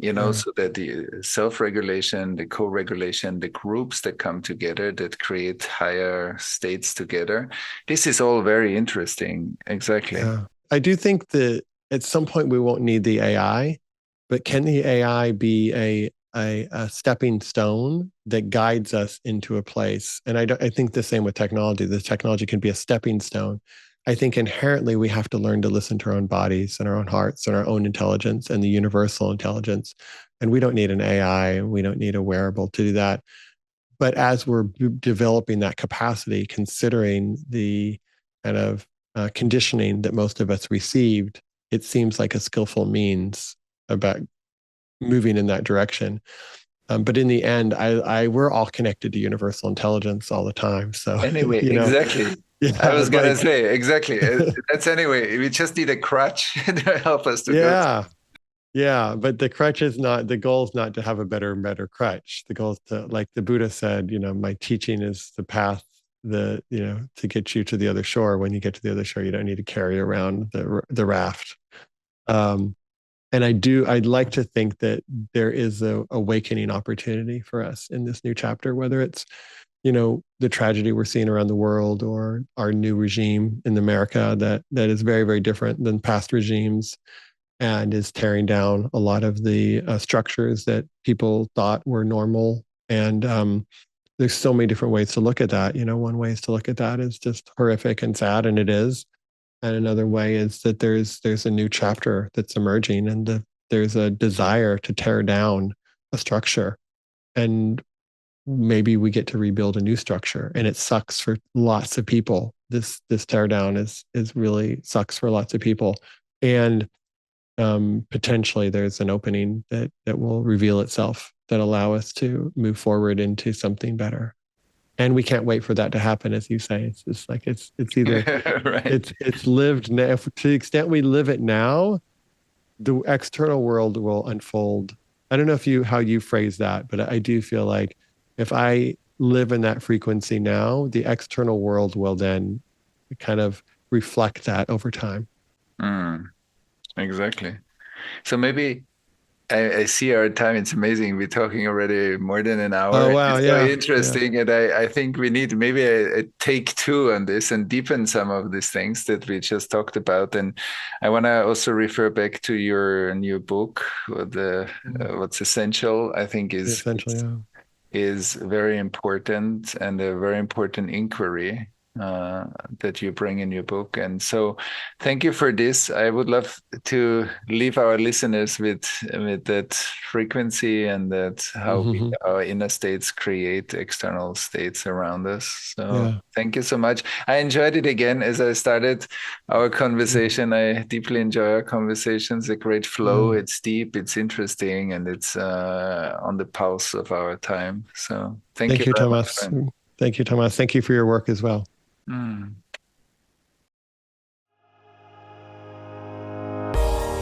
so that the self-regulation, the co-regulation, the groups that come together that create higher states together. This is all very interesting. Exactly. Yeah. I do think that at some point we won't need the AI, but can the AI be a stepping stone that guides us into a place? And I think the same with technology. The technology can be a stepping stone. I think inherently we have to learn to listen to our own bodies and our own hearts and our own intelligence and the universal intelligence. And we don't need an AI. We don't need a wearable to do that. But as we're developing that capacity, considering the kind of conditioning that most of us received, it seems like a skillful means about moving in that direction. But in the end, we're all connected to universal intelligence all the time. So anyway, exactly. Yeah, I was going to say, exactly. That's anyway, we just need a crutch to help us to go. Yeah. But the crutch is not, the goal is not to have a better and better crutch. The goal is to, like the Buddha said, my teaching is the path, to get you to the other shore. When you get to the other shore, you don't need to carry around the raft. And I'd like to think that there is a awakening opportunity for us in this new chapter, whether it's, the tragedy we're seeing around the world or our new regime in America that is very, very different than past regimes and is tearing down a lot of the structures that people thought were normal. And there's so many different ways to look at that. One way is to look at that is just horrific and sad, and it is. And another way is that there's a new chapter that's emerging, and there's a desire to tear down a structure, and maybe we get to rebuild a new structure. And it sucks for lots of people. This tear down is really sucks for lots of people, and potentially there's an opening that will reveal itself that allow us to move forward into something better. And we can't wait for that to happen, as you say. It's just like it's either right. it's lived now. To the extent we live it now, the external world will unfold. I don't know how you phrase that, but I do feel like if I live in that frequency now, the external world will then kind of reflect that over time. Exactly. So maybe I see our time. It's amazing. We're talking already more than an hour. Oh, wow. It's very interesting. Yeah. And I think we need maybe a take two on this and deepen some of these things that we just talked about. And I want to also refer back to your new book, What's Essential, I think is very important, and a very important inquiry that you bring in your book. And so thank you for this. I would love to leave our listeners with that frequency and that how our inner states create external states around us. So Thank you so much. I enjoyed it again as I started our conversation. I deeply enjoy our conversations, a great flow. It's deep, it's interesting, and it's on the pulse of our time. So thank you, Thomas. Thank you, Thomas. Thank you for your work as well.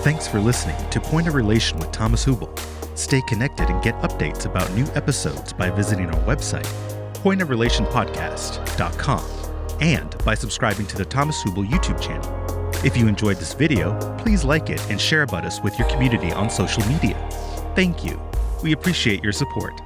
Thanks for listening to Point of Relation with Thomas Hübl. Stay connected and get updates about new episodes by visiting our website, pointofrelationpodcast.com, and by subscribing to the Thomas Hübl YouTube channel. If you enjoyed this video, please like it and share about us with your community on social media. Thank you. We appreciate your support.